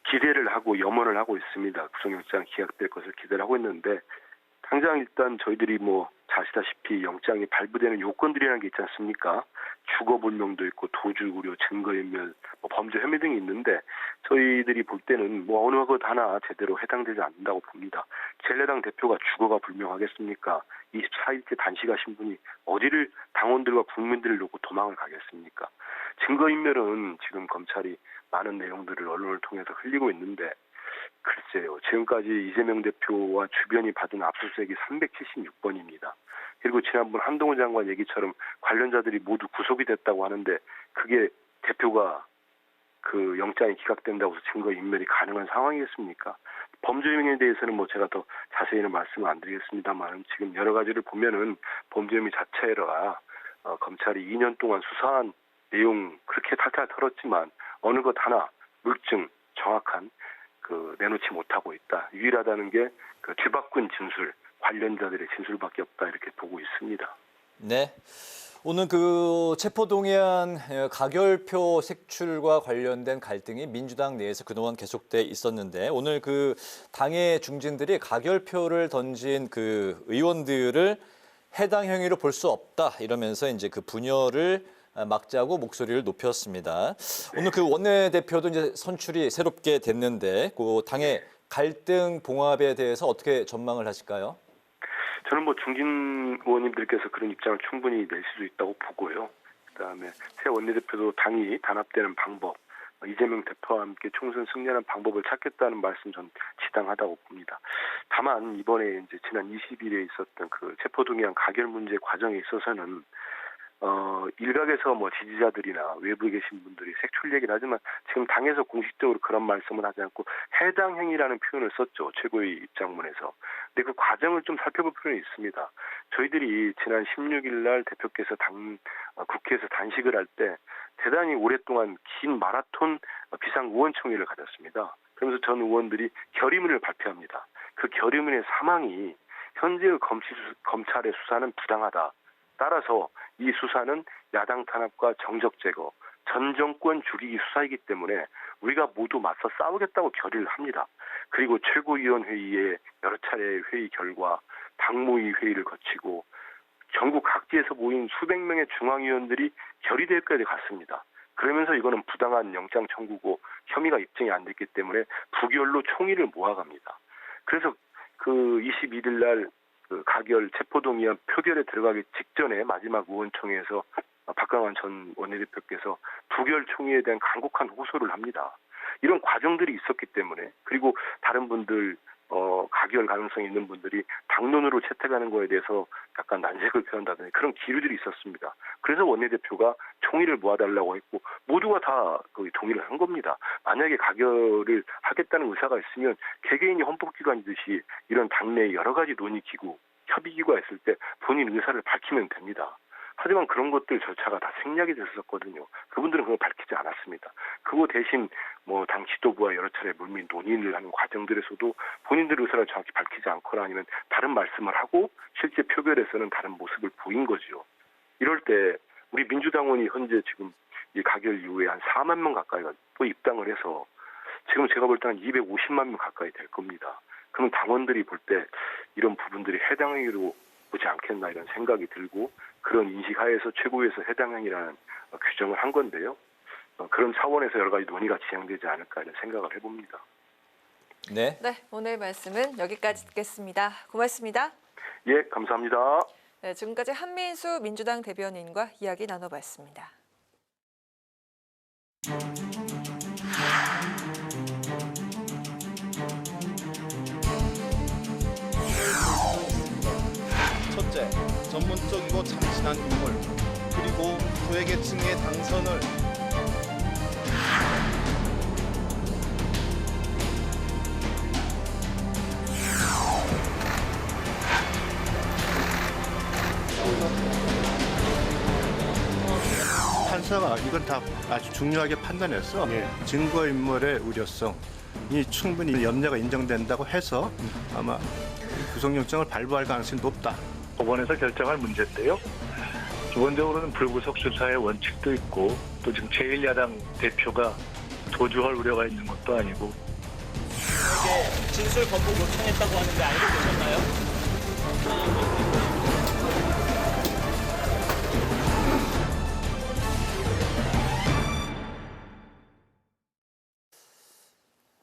Speaker 3: 기대를 하고 염원을 하고 있습니다. 구속영장 기각될 것을 기대를 하고 있는데 당장 일단 저희들이 아시다시피 영장이 발부되는 요건들이라는 게 있지 않습니까? 주거불명도 있고 도주우려, 증거인멸, 범죄 혐의 등이 있는데 저희들이 볼 때는 어느 것 하나 제대로 해당되지 않는다고 봅니다. 제1야당 대표가 주거가 불명하겠습니까? 24일째 단식하신 분이 어디를 당원들과 국민들을 놓고 도망을 가겠습니까? 증거인멸은 지금 검찰이 많은 내용들을 언론을 통해서 흘리고 있는데 글쎄요. 지금까지 이재명 대표와 주변이 받은 압수수색이 376번입니다. 그리고 지난번 한동훈 장관 얘기처럼 관련자들이 모두 구속이 됐다고 하는데 그게 대표가 그 영장이 기각된다고 해서 증거인멸이 가능한 상황이겠습니까? 범죄 혐의에 대해서는 제가 더 자세히는 말씀을 안 드리겠습니다만 지금 여러 가지를 보면은 범죄 혐의 자체라 검찰이 2년 동안 수사한 내용 그렇게 탈탈 털었지만 어느 것 하나 물증 정확한 내놓지 못하고 있다. 유일하다는 게 뒤바꾼 진술, 관련자들의 진술밖에 없다 이렇게 보고 있습니다.
Speaker 2: 네. 오늘 체포동의안 가결표 색출과 관련된 갈등이 민주당 내에서 그동안 계속돼 있었는데 오늘 당의 중진들이 가결표를 던진 의원들을 해당 행위로 볼 수 없다 이러면서 이제 분열을 막자고 목소리를 높였습니다. 오늘 원내대표도 이제 선출이 새롭게 됐는데 당의 갈등 봉합에 대해서 어떻게 전망을 하실까요?
Speaker 3: 저는 중진 의원님들께서 그런 입장을 충분히 낼 수 있다고 보고요. 그다음에 새 원내대표도 당이 단합되는 방법, 이재명 대표와 함께 총선 승리하는 방법을 찾겠다는 말씀 전 지당하다고 봅니다. 다만 이번에 이제 지난 20일에 있었던 체포동의안 가결 문제 과정에 있어서는 일각에서 지지자들이나 외부에 계신 분들이 색출 얘기를 하지만 지금 당에서 공식적으로 그런 말씀을 하지 않고 해당 행위라는 표현을 썼죠. 최고위 입장문에서. 근데 그 과정을 좀 살펴볼 필요는 있습니다. 저희들이 지난 16일 날 대표께서 국회에서 단식을 할 때 대단히 오랫동안 긴 마라톤 비상의원총회를 가졌습니다. 그러면서 전 의원들이 결의문을 발표합니다. 그 결의문의 사망이 현재의 검찰의 수사는 부당하다. 따라서 이 수사는 야당 탄압과 정적 제거, 전 정권 죽이기 수사이기 때문에 우리가 모두 맞서 싸우겠다고 결의를 합니다. 그리고 최고위원회의의 여러 차례의 회의 결과 당무위 회의를 거치고 전국 각지에서 모인 수백 명의 중앙위원들이 결의대회까지 갔습니다. 그러면서 이거는 부당한 영장 청구고 혐의가 입증이 안 됐기 때문에 부결로 총의를 모아갑니다. 그래서 21일 날 가결 체포동의안 표결에 들어가기 직전에 마지막 의원총회에서 박강원 전 원내대표께서 부결 총의에 대한 간곡한 호소를 합니다. 이런 과정들이 있었기 때문에 그리고 다른 분들 가결 가능성이 있는 분들이 당론으로 채택하는 거에 대해서 약간 난색을 표한다든지 그런 기류들이 있었습니다. 그래서 원내대표가 총의를 모아달라고 했고 모두가 다 동의를 한 겁니다. 만약에 가결을 하겠다는 의사가 있으면 개개인이 헌법기관이듯이 이런 당내의 여러 가지 논의기구, 협의기구가 있을 때 본인 의사를 밝히면 됩니다. 하지만 그런 것들 절차가 다 생략이 됐었거든요. 그분들은 그걸 밝히지 않았습니다. 그거 대신 당 지도부와 여러 차례 물밑 논의를 하는 과정들에서도 본인들의 의사를 정확히 밝히지 않거나 아니면 다른 말씀을 하고 실제 표결에서는 다른 모습을 보인 거죠. 이럴 때 우리 민주당원이 현재 지금 이 가결 이후에 한 4만 명 가까이가 또 입당을 해서 지금 제가 볼 때는 250만 명 가까이 될 겁니다. 그럼 당원들이 볼 때 이런 부분들이 해당 행위로 보지 않겠나 이런 생각이 들고 그런 인식 하에서 최고위에서 해당 행위라는 규정을 한 건데요. 그런 차원에서 여러 가지 논의가 진행되지 않을까 이런 생각을 해봅니다.
Speaker 2: 네.
Speaker 1: 네, 오늘 말씀은 여기까지 듣겠습니다. 고맙습니다.
Speaker 3: 예, 감사합니다.
Speaker 1: 네, 지금까지 한민수 민주당 대변인과 이야기 나눠봤습니다.
Speaker 5: 첫째, 전문적이고 참신한 인물, 그리고 소외계층의 당선을 판사가 이건 다 아주 중요하게 판단해서 증거인멸의 우려성이 충분히 염려가 인정된다고 해서 아마 구속영장을 발부할 가능성이 높다.
Speaker 19: 법원에서 결정할 문제인데요. 기본적으로는 불구속 수사의 원칙도 있고 또 지금 제1야당 대표가 도주할 우려가 있는 것도 아니고
Speaker 2: 진술 번복 요청했다고 하는데 알고 계셨나요?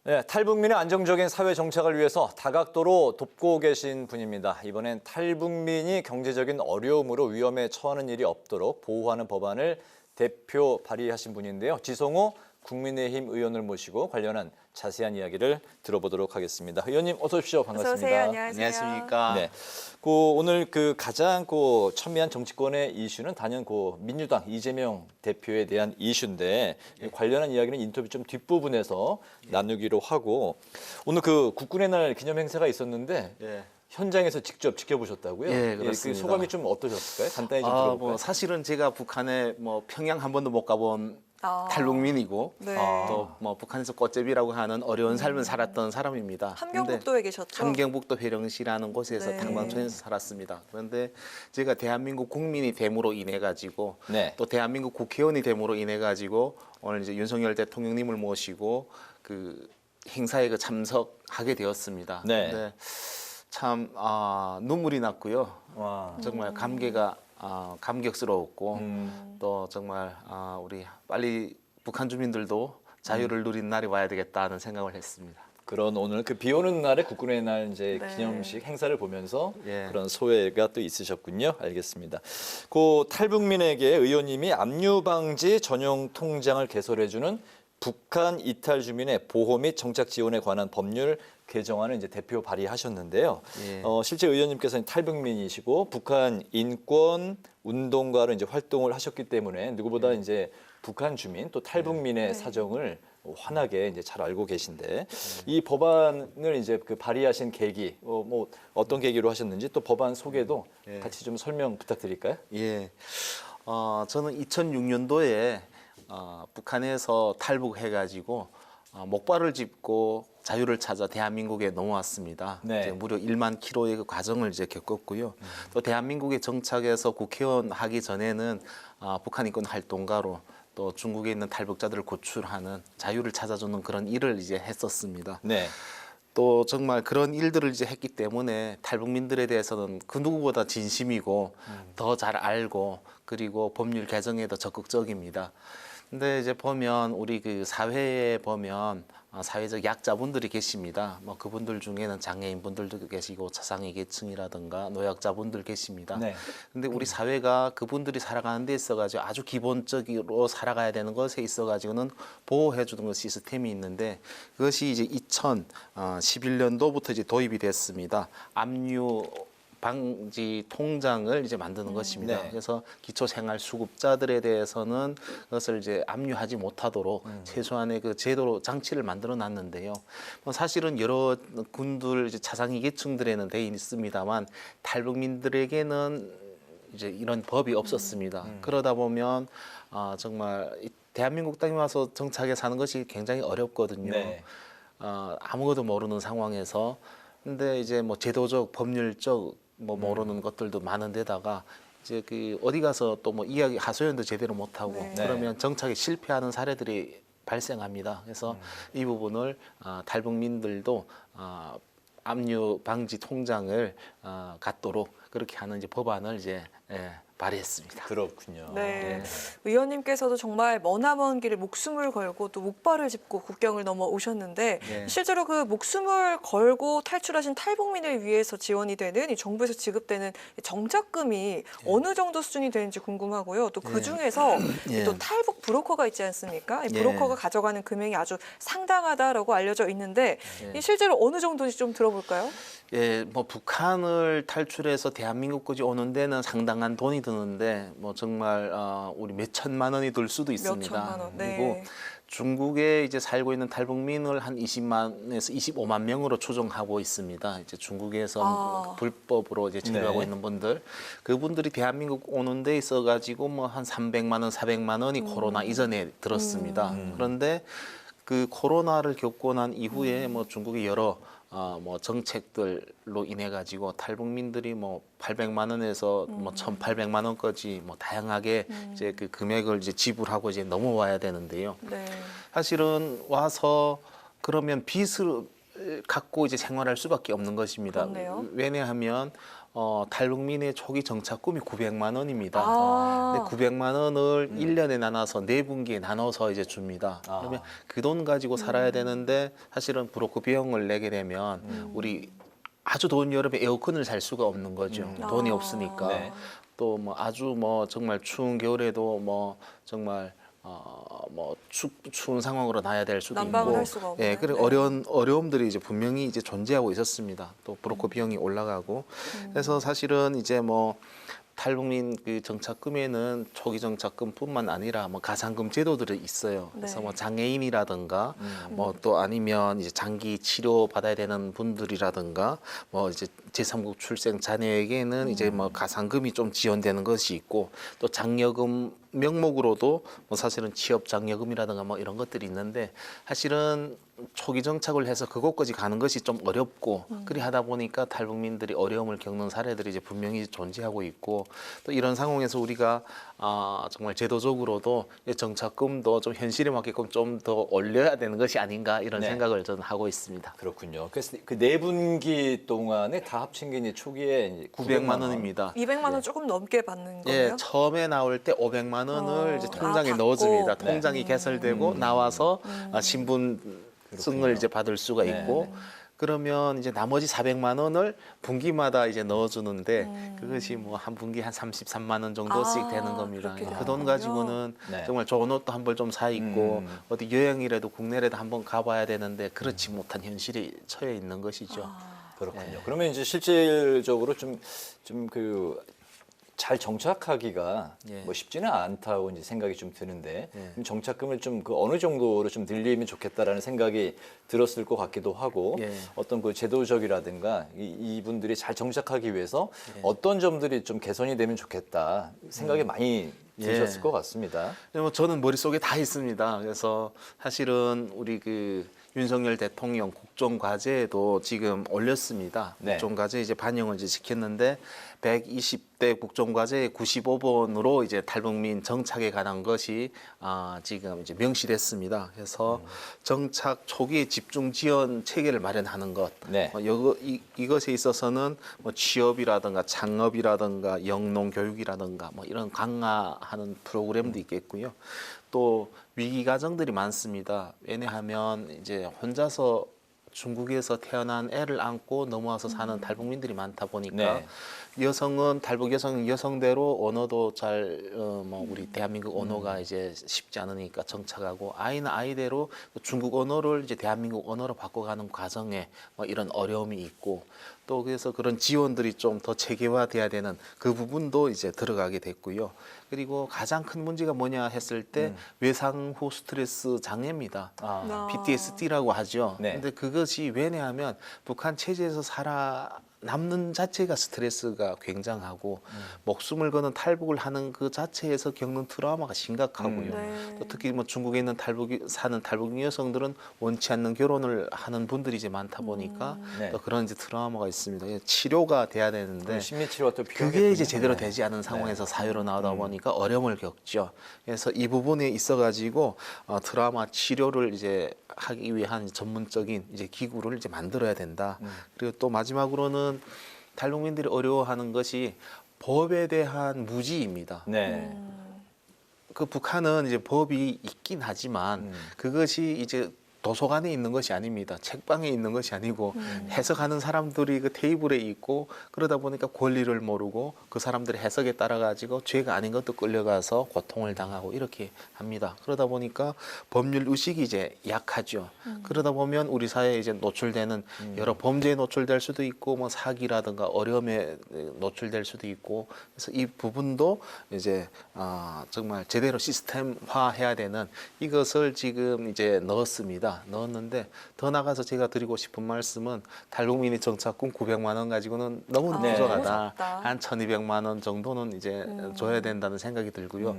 Speaker 2: 네, 탈북민의 안정적인 사회 정착을 위해서 다각도로 돕고 계신 분입니다. 이번엔 탈북민이 경제적인 어려움으로 위험에 처하는 일이 없도록 보호하는 법안을 대표 발의하신 분인데요. 지성호 국민의힘 의원을 모시고 관련한 자세한 이야기를 들어보도록 하겠습니다. 의원님 어서 오십시오. 반갑습니다.
Speaker 1: 어서 오세요. 안녕하세요.
Speaker 6: 안녕하십니까.
Speaker 2: 네, 오늘 가장 첨예한 정치권의 이슈는 단연 민주당 이재명 대표에 대한 이슈인데 관련한 이야기는 인터뷰 좀 뒷부분에서 나누기로 하고 오늘 국군의 날 기념 행사가 있었는데 현장에서 직접 지켜보셨다고요?
Speaker 6: 예, 그렇습니다.
Speaker 2: 소감이 좀 어떠셨을까요? 간단히 좀 들어볼까요?
Speaker 6: 사실은 제가 북한에 평양 한 번도 못 가본 탈북민이고
Speaker 1: 네.
Speaker 6: 또 북한에서 꽃제비라고 하는 어려운 삶을 살았던 사람입니다.
Speaker 1: 함경북도에 계셨죠?
Speaker 6: 함경북도 회령시라는 곳에서
Speaker 1: 네.
Speaker 6: 당방촌에서 살았습니다. 그런데 제가 대한민국 국민이 됨으로 인해 가지고 또 대한민국 국회의원이 됨으로 인해 가지고 오늘 이제 윤석열 대통령님을 모시고 행사에 참석하게 되었습니다.
Speaker 2: 네.
Speaker 6: 근데 참 눈물이 났고요. 정말 감격스러웠고 또 정말 우리 빨리 북한 주민들도 자유를 누린 날이 와야 되겠다는 생각을 했습니다.
Speaker 2: 그런 오늘 비 오는 날에 국군의 날 이제 기념식 행사를 보면서 그런 소회가 또 있으셨군요. 알겠습니다. 탈북민에게 의원님이 압류 방지 전용 통장을 개설해주는 북한 이탈 주민의 보호 및 정착 지원에 관한 법률 개정안을 이제 대표 발의하셨는데요. 실제 의원님께서는 탈북민이시고 북한 인권 운동가로 이제 활동을 하셨기 때문에 누구보다 이제 북한 주민 또 탈북민의 사정을 환하게 이제 잘 알고 계신데 이 법안을 이제 발의하신 계기 어떤 계기로 하셨는지 또 법안 소개도 같이 좀 설명 부탁드릴까요?
Speaker 6: 예, 저는 2006년도에 북한에서 탈북해가지고 목발을 짚고 자유를 찾아 대한민국에 넘어왔습니다. 이제 무려 1만 킬로의 그 과정을 이제 겪었고요. 또 대한민국에 정착해서 국회의원 하기 전에는 북한 인권 활동가로 또 중국에 있는 탈북자들을 구출하는 자유를 찾아주는 그런 일을 이제 했었습니다. 또 정말 그런 일들을 이제 했기 때문에 탈북민들에 대해서는 그 누구보다 진심이고 더 잘 알고 그리고 법률 개정에 더 적극적입니다. 근데 이제 보면 우리 사회에 보면 사회적 약자분들이 계십니다. 그분들 중에는 장애인분들도 계시고 차상위 계층이라든가 노약자분들 계십니다. 근데 우리 사회가 그분들이 살아가는 데 있어가지고 아주 기본적으로 살아가야 되는 것에 있어가지고는 보호해주는 시스템이 있는데 그것이 이제 2011년도부터 이제 도입이 됐습니다. 압류 방지 통장을 이제 만드는 것입니다. 그래서 기초생활수급자들에 대해서는 그것을 이제 압류하지 못하도록 최소한의 제도로 장치를 만들어 놨는데요. 사실은 여러 군들 이제 차상위 계층들에는 돼 있습니다만 탈북민들에게는 이제 이런 법이 없었습니다. 그러다 보면 정말 대한민국 땅에 와서 정착해 사는 것이 굉장히 어렵거든요. 아무것도 모르는 상황에서 근데 이제 제도적 법률적 모르는 것들도 많은데다가 이제 어디 가서 또 이야기 하소연도 제대로 못 하고 그러면 정착에 실패하는 사례들이 발생합니다. 그래서 이 부분을 탈북민들도 압류 방지 통장을 갖도록 그렇게 하는 이제 법안을 이제 발의했습니다.
Speaker 2: 그렇군요.
Speaker 1: 의원님께서도 정말 머나먼 길을 목숨을 걸고 또 목발을 짚고 국경을 넘어오셨는데 실제로 목숨을 걸고 탈출하신 탈북민을 위해서 지원이 되는 이 정부에서 지급되는 정착금이 어느 정도 수준이 되는지 궁금하고요. 또 그중에서 또 탈북 브로커가 있지 않습니까? 이 브로커가 가져가는 금액이 아주 상당하다라고 알려져 있는데 실제로 어느 정도인지 좀 들어볼까요?
Speaker 6: 북한을 탈출해서 대한민국까지 오는 데는 상당한 돈이 드는데 정말 우리 몇 천만 원이 들 수도 있습니다.
Speaker 1: 몇 천만 원.
Speaker 6: 그리고 중국에 이제 살고 있는 탈북민을 한 20만에서 25만 명으로 추정하고 있습니다. 이제 중국에서 불법으로 이제 체류하고 있는 분들, 그분들이 대한민국 오는 데 있어가지고 한 300만 원, 400만 원이 코로나 이전에 들었습니다. 그런데 그 코로나를 겪고 난 이후에 뭐 중국의 여러 뭐 정책들로 인해 가지고 탈북민들이 뭐 800만 원에서 뭐 1,800만 원까지 뭐 다양하게 이제 그 금액을 이제 지불하고 이제 넘어와야 되는데요.
Speaker 1: 네.
Speaker 6: 사실은 와서 그러면 빚을 갖고 이제 생활할 수밖에 없는 것입니다.
Speaker 1: 그렇네요.
Speaker 6: 왜냐하면 탈북민의 초기 정착금이 900만 원입니다.
Speaker 1: 아.
Speaker 6: 근데 900만 원을 1년에 나눠서 4분기에 나눠서 이제 줍니다. 그러면 그 돈 가지고 살아야 되는데 사실은 브로커 비용을 내게 되면 우리 아주 더운 여름에 에어컨을 살 수가 없는 거죠. 돈이 없으니까.
Speaker 2: 네.
Speaker 6: 또 뭐 아주 뭐 정말 추운 겨울에도 뭐 정말 뭐 추운 상황으로 나야 될 수도
Speaker 1: 난방을
Speaker 6: 있고,
Speaker 1: 할 수가 없고요.
Speaker 6: 예, 그리고 어려움들이 이제 분명히 이제 존재하고 있었습니다. 또 브로커 비용이 올라가고, 그래서 사실은 이제 뭐 탈북민 그 정착금에는 초기 정착금뿐만 아니라 뭐 가산금 제도들이 있어요. 그래서 뭐 장애인이라든가 뭐 또 아니면 이제 장기 치료 받아야 되는 분들이라든가 뭐 이제 제3국 출생 자녀에게는 이제 뭐 가산금이 좀 지원되는 것이 있고, 또 장려금 명목으로도 뭐 사실은 취업 장려금이라든가 뭐 이런 것들이 있는데, 사실은 초기 정착을 해서 그곳까지 가는 것이 좀 어렵고 그리 하다 보니까 탈북민들이 어려움을 겪는 사례들이 이제 분명히 존재하고 있고, 또 이런 상황에서 우리가 정말 제도적으로도 정착금도 좀 현실에 맞게끔 좀 더 올려야 되는 것이 아닌가 이런
Speaker 2: 네.
Speaker 6: 생각을 저는 하고 있습니다.
Speaker 2: 그렇군요. 그래서 그 4분기 동안에 다 합친 게 이제 초기에 이제
Speaker 6: 900만 원입니다.
Speaker 1: 200만 원 조금 넘게 받는 거예요?
Speaker 6: 예, 처음에 나올 때 500만 원을 이제 통장에
Speaker 1: 받고.
Speaker 6: 넣어줍니다.
Speaker 2: 네.
Speaker 6: 통장이 개설되고 나와서 신분증을 이제 받을 수가 있고, 그러면 이제 나머지 400만 원을 분기마다 이제 넣어주는데 그것이 뭐 한 분기 한 33만 원 정도씩 되는 겁니다. 그 돈 가지고는
Speaker 2: 네.
Speaker 6: 정말 좋은 옷도 한 벌 좀 사 입고 어디 여행이라도 국내라도 한번 가봐야 되는데 그렇지 못한 현실에 처해 있는 것이죠.
Speaker 2: 그렇군요. 그러면 이제 실질적으로 좀 그 잘 정착하기가 뭐 쉽지는 않다고 이제 생각이 좀 드는데, 그럼 정착금을 좀 그 어느 정도로 좀 늘리면 좋겠다라는 생각이 들었을 것 같기도 하고, 어떤 그 제도적이라든가 이분들이 잘 정착하기 위해서 어떤 점들이 좀 개선이 되면 좋겠다 생각이 많이 드셨을 것 같습니다.
Speaker 6: 뭐 저는 머릿속에 다 있습니다. 그래서 사실은 우리 그 윤석열 대통령 국정과제에도 지금 올렸습니다.
Speaker 2: 네.
Speaker 6: 국정과제 이제 반영을 이제 시켰는데 120대 국정과제 95번으로 이제 탈북민 정착에 관한 것이 지금 이제 명시됐습니다. 그래서 정착 초기 집중 지원 체계를 마련하는 것,
Speaker 2: 네.
Speaker 6: 이것에 있어서는 뭐 취업이라든가 창업이라든가 영농 교육이라든가 뭐 이런 강화하는 프로그램도 있겠고요. 또 위기 가정들이 많습니다. 왜냐하면 이제 혼자서 중국에서 태어난 애를 안고 넘어와서 사는 탈북민들이 많다 보니까
Speaker 2: 네.
Speaker 6: 여성은 탈북 여성대로 언어도 잘 뭐 우리 대한민국 언어가 이제 쉽지 않으니까 정착하고, 아이는 아이대로 중국 언어를 이제 대한민국 언어로 바꿔가는 과정에 뭐 이런 어려움이 있고, 또 그래서 그런 지원들이 좀 더 체계화돼야 되는 그 부분도 이제 들어가게 됐고요. 그리고 가장 큰 문제가 뭐냐 했을 때 외상 후 스트레스 장애입니다. PTSD라고 하죠.
Speaker 2: 네.
Speaker 6: 근데 그것이 왜냐하면 북한 체제에서 남는 자체가 스트레스가 굉장하고 목숨을 거는 탈북을 하는 그 자체에서 겪는 트라우마가 심각하고요. 또 특히 뭐 중국에 있는 사는 탈북 여성들은 원치 않는 결혼을 하는 분들이 이제 많다 보니까 또 그런 이제 트라우마가 있습니다. 치료가 돼야 되는데
Speaker 2: 심리 치료가 또 필요하겠군요.
Speaker 6: 그게 이제 제대로 되지 않은 상황에서 사회로 나오다 보니까 어려움을 겪죠. 그래서 이 부분에 있어가지고 트라우마 치료를 이제 하기 위한 전문적인 이제 기구를 이제 만들어야 된다. 그리고 또 마지막으로는 탈북민들이 어려워하는 것이 법에 대한 무지입니다.
Speaker 2: 네.
Speaker 6: 그 북한은 이제 법이 있긴 하지만 그것이 이제 도서관에 있는 것이 아닙니다. 책방에 있는 것이 아니고 해석하는 사람들이 그 테이블에 있고, 그러다 보니까 권리를 모르고 그 사람들의 해석에 따라 가지고 죄가 아닌 것도 끌려가서 고통을 당하고 이렇게 합니다. 그러다 보니까 법률 의식이 이제 약하죠. 그러다 보면 우리 사회에 이제 노출되는 여러 범죄에 노출될 수도 있고, 뭐 사기라든가 어려움에 노출될 수도 있고, 그래서 이 부분도 이제 정말 제대로 시스템화해야 되는 이것을 지금 이제 넣었는데, 더 나가서 제가 드리고 싶은 말씀은 탈북민의 정착금 900만 원 가지고는 너무 부족하다. 한 1,200만 원 정도는 이제 줘야 된다는 생각이 들고요.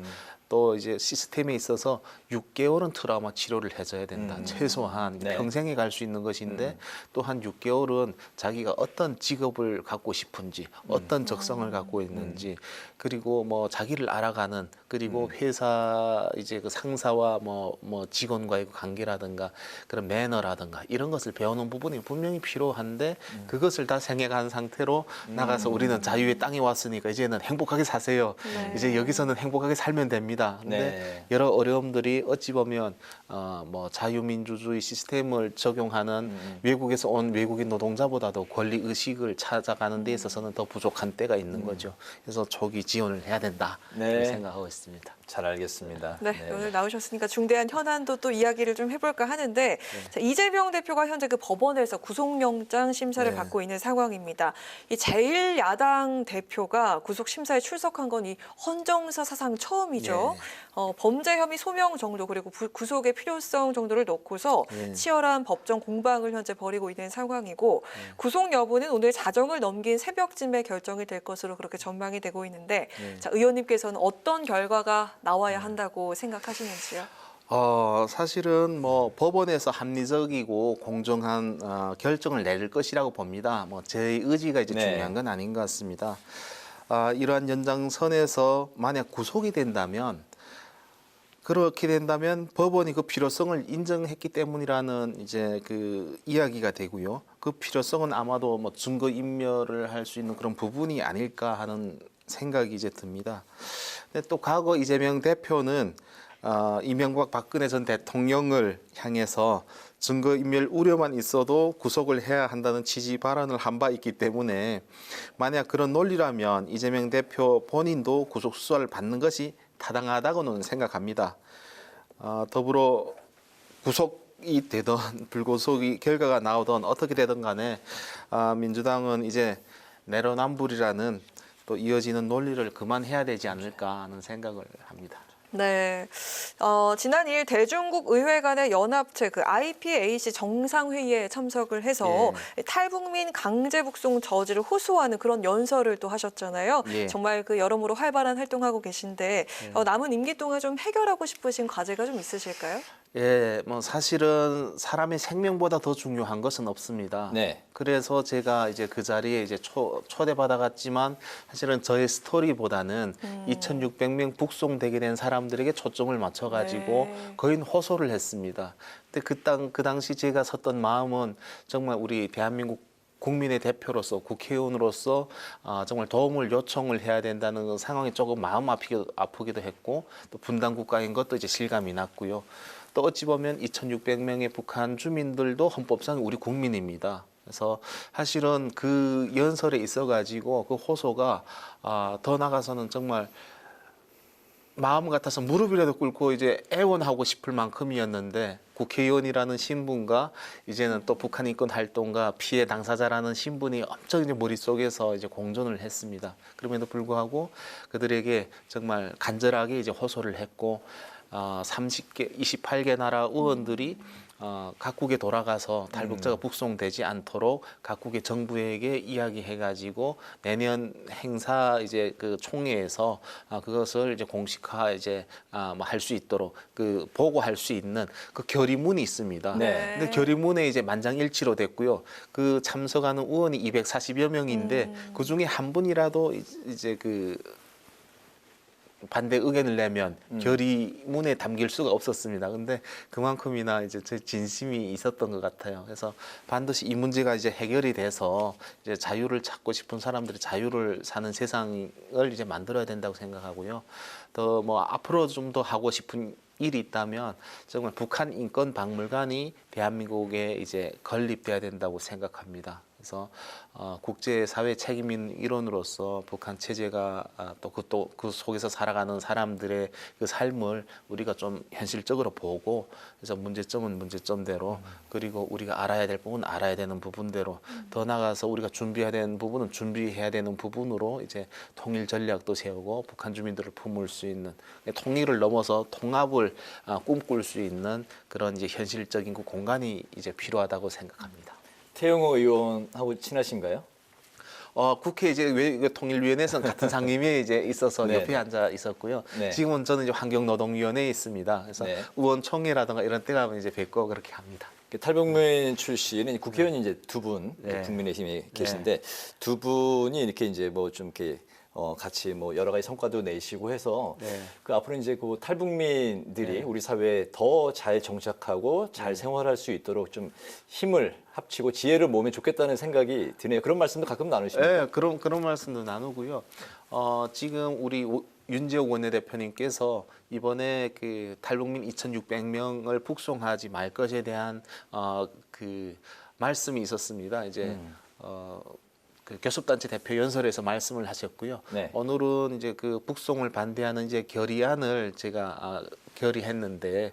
Speaker 6: 또 이제 시스템에 있어서 6개월은 트라우마 치료를 해줘야 된다. 최소한
Speaker 2: 네.
Speaker 6: 평생에 갈 수 있는 것인데 또 한 6개월은 자기가 어떤 직업을 갖고 싶은지, 어떤 적성을 갖고 있는지, 그리고 뭐 자기를 알아가는, 그리고 회사 이제 그 상사와 뭐 직원과의 관계라든가 그런 매너라든가 이런 것을 배우는 부분이 분명히 필요한데 그것을 다 생각한 상태로 나가서 우리는 자유의 땅에 왔으니까 이제는 행복하게 사세요.
Speaker 2: 네.
Speaker 6: 이제 여기서는 행복하게 살면 됩니다. 근데
Speaker 2: 네.
Speaker 6: 여러 어려움들이 어찌 보면 뭐 자유민주주의 시스템을 적용하는 외국에서 온 외국인 노동자보다도 권리 의식을 찾아가는 데 있어서는 더 부족한 때가 있는 거죠. 그래서 초기 지원을 해야 된다
Speaker 2: 네.
Speaker 6: 생각하고 있습니다.
Speaker 2: 잘 알겠습니다.
Speaker 1: 네, 오늘 나오셨으니까 중대한 현안도 또 이야기를 좀 해볼까 하는데 자, 이재명 대표가 현재 그 법원에서 구속영장 심사를
Speaker 2: 네.
Speaker 1: 받고 있는 상황입니다. 이 제1야당 대표가 구속 심사에 출석한 건 이 헌정사 사상 처음이죠. 범죄 혐의 소명 정도 그리고 구속의 필요성 정도를 놓고서 치열한 법정 공방을 현재 벌이고 있는 상황이고 구속 여부는 오늘 자정을 넘긴 새벽쯤에 결정이 될 것으로 그렇게 전망이 되고 있는데 자, 의원님께서는 어떤 결과가 나와야 한다고 생각하시는지요?
Speaker 6: 사실은 뭐 법원에서 합리적이고 공정한 결정을 내릴 것이라고 봅니다. 뭐 제 의지가 이제
Speaker 2: 네.
Speaker 6: 중요한 건 아닌 것 같습니다. 이러한 연장선에서 만약 구속이 된다면 그렇게 된다면 법원이 그 필요성을 인정했기 때문이라는 이제 그 이야기가 되고요. 그 필요성은 아마도 뭐 증거 인멸을 할 수 있는 그런 부분이 아닐까 하는 생각이 이제 듭니다. 근데 또 과거 이재명 대표는 이명박 박근혜 전 대통령을 향해서 증거인멸 우려만 있어도 구속을 해야 한다는 취지 발언을 한 바 있기 때문에 만약 그런 논리라면 이재명 대표 본인도 구속 수사를 받는 것이 타당하다고는 생각합니다. 더불어 구속이 되든 불구속이 결과가 나오든 어떻게 되든 간에 민주당은 이제 내로남불이라는 또 이어지는 논리를 그만해야 되지 않을까 하는 생각을 합니다.
Speaker 1: 네, 지난 2일 대중국 의회 간의 연합체 그 IPAC 정상회의에 참석을 해서 탈북민 강제 북송 저지를 호소하는 그런 연설을 또 하셨잖아요. 정말 그 여러모로 활발한 활동하고 계신데 남은 임기 동안 좀 해결하고 싶으신 과제가 좀 있으실까요?
Speaker 6: 뭐 사실은 사람의 생명보다 더 중요한 것은 없습니다. 그래서 제가 이제 그 자리에 이제 초대받아갔지만 사실은 저의 스토리보다는 2,600명 북송되게 된 사람들에게 초점을 맞춰가지고 거의 호소를 했습니다. 근데 그 당시 제가 섰던 마음은 정말 우리 대한민국 국민의 대표로서 국회의원으로서 정말 도움을 요청을 해야 된다는 상황이 조금 마음 아프기도 했고 또 분단 국가인 것도 이제 실감이 났고요. 또 어찌 보면 2,600명의 북한 주민들도 헌법상 우리 국민입니다. 그래서 사실은 그 연설에 있어가지고 그 호소가 더 나가서는 정말 마음 같아서 무릎이라도 꿇고 이제 애원하고 싶을 만큼이었는데 국회의원이라는 신분과 이제는 또 북한 인권 활동가 피해 당사자라는 신분이 엄청 이제 머릿속에서 이제 공존을 했습니다. 그럼에도 불구하고 그들에게 정말 간절하게 이제 호소를 했고 28개 나라 의원들이 각국에 돌아가서 탈북자가 북송되지 않도록 각국의 정부에게 이야기해가지고 내년 행사 이제 그 총회에서 그것을 이제 공식화 이제 할 수 있도록 그 보고할 수 있는 그 결의문이 있습니다. 근데 결의문에 이제 만장일치로 됐고요. 그 참석하는 의원이 240여 명인데 그 중에 한 분이라도 이제 그 반대 의견을 내면 결의문에 담길 수가 없었습니다. 근데 그만큼이나 이제 제 진심이 있었던 것 같아요. 그래서 반드시 이 문제가 이제 해결이 돼서 이제 자유를 찾고 싶은 사람들이 자유를 사는 세상을 이제 만들어야 된다고 생각하고요. 더 뭐 앞으로 좀 더 하고 싶은 일이 있다면 정말 북한 인권 박물관이 대한민국에 이제 건립돼야 된다고 생각합니다. 그래서 국제사회 책임인 일원으로서 북한 체제가 또 그 속에서 살아가는 사람들의 그 삶을 우리가 좀 현실적으로 보고 그래서 문제점은 문제점대로 그리고 우리가 알아야 될 부분은 알아야 되는 부분대로 더 나아가서 우리가 준비해야 되는 부분은 준비해야 되는 부분으로 이제 통일 전략도 세우고 북한 주민들을 품을 수 있는 통일을 넘어서 통합을 꿈꿀 수 있는 그런 이제 현실적인 그 공간이 이제 필요하다고 생각합니다.
Speaker 2: 태영호 의원하고 친하신가요?
Speaker 6: 국회 이제 통일위원회에서는 같은 상임위에 이제 있어서
Speaker 2: 네.
Speaker 6: 옆에 앉아 있었고요.
Speaker 2: 네.
Speaker 6: 지금은 저는 이제 환경노동위원회에 있습니다. 그래서
Speaker 2: 네.
Speaker 6: 의원총회라든가 이런 때 가면 이제 뵙고 그렇게 합니다.
Speaker 2: 탈북민 출신은 국회의원이 이제 두 분,
Speaker 6: 네.
Speaker 2: 국민의힘에 계신데 두 분이 이렇게 이제 뭐 좀 이렇게 같이 뭐 여러 가지 성과도 내시고 해서
Speaker 6: 네.
Speaker 2: 그 앞으로 이제 그 탈북민들이 우리 사회에 더 잘 정착하고 잘 생활할 수 있도록 좀 힘을 합치고 지혜를 모으면 좋겠다는 생각이 드네요. 그런 말씀도 가끔 나누십니까?
Speaker 6: 네, 그런 말씀도 나누고요. 지금 우리 윤지옥 원내대표님께서 이번에 그 탈북민 2,600명을 북송하지 말 것에 대한 그 말씀이 있었습니다. 이제 그 교섭단체 대표 연설에서 말씀을 하셨고요.
Speaker 2: 네.
Speaker 6: 오늘은 이제 그 북송을 반대하는 이제 결의안을 제가 결의했는데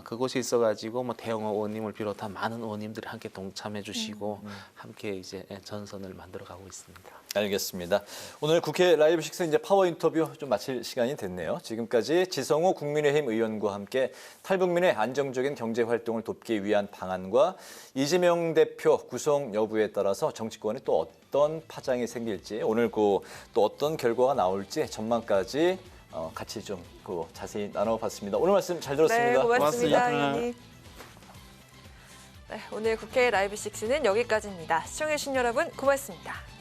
Speaker 6: 그것이 있어가지고 뭐 태영호 의원님을 비롯한 많은 의원님들이 함께 동참해주시고 함께 이제 전선을 만들어가고 있습니다.
Speaker 2: 알겠습니다. 오늘 국회 라이브 식스 이제 파워 인터뷰 좀 마칠 시간이 됐네요. 지금까지 지성호 국민의힘 의원과 함께 탈북민의 안정적인 경제 활동을 돕기 위한 방안과 이재명 대표 구속 여부에 따라서 정치권에 또 어떤 파장이 생길지 오늘 또 어떤 결과가 나올지 전망까지 같이 좀 자세히 나눠봤습니다. 오늘 말씀 잘 들었습니다.
Speaker 1: 네, 고맙습니다.
Speaker 6: 고맙습니다.
Speaker 1: 의원님. 네, 오늘 국회 라이브 식스는 여기까지입니다. 시청해주신 여러분 고맙습니다.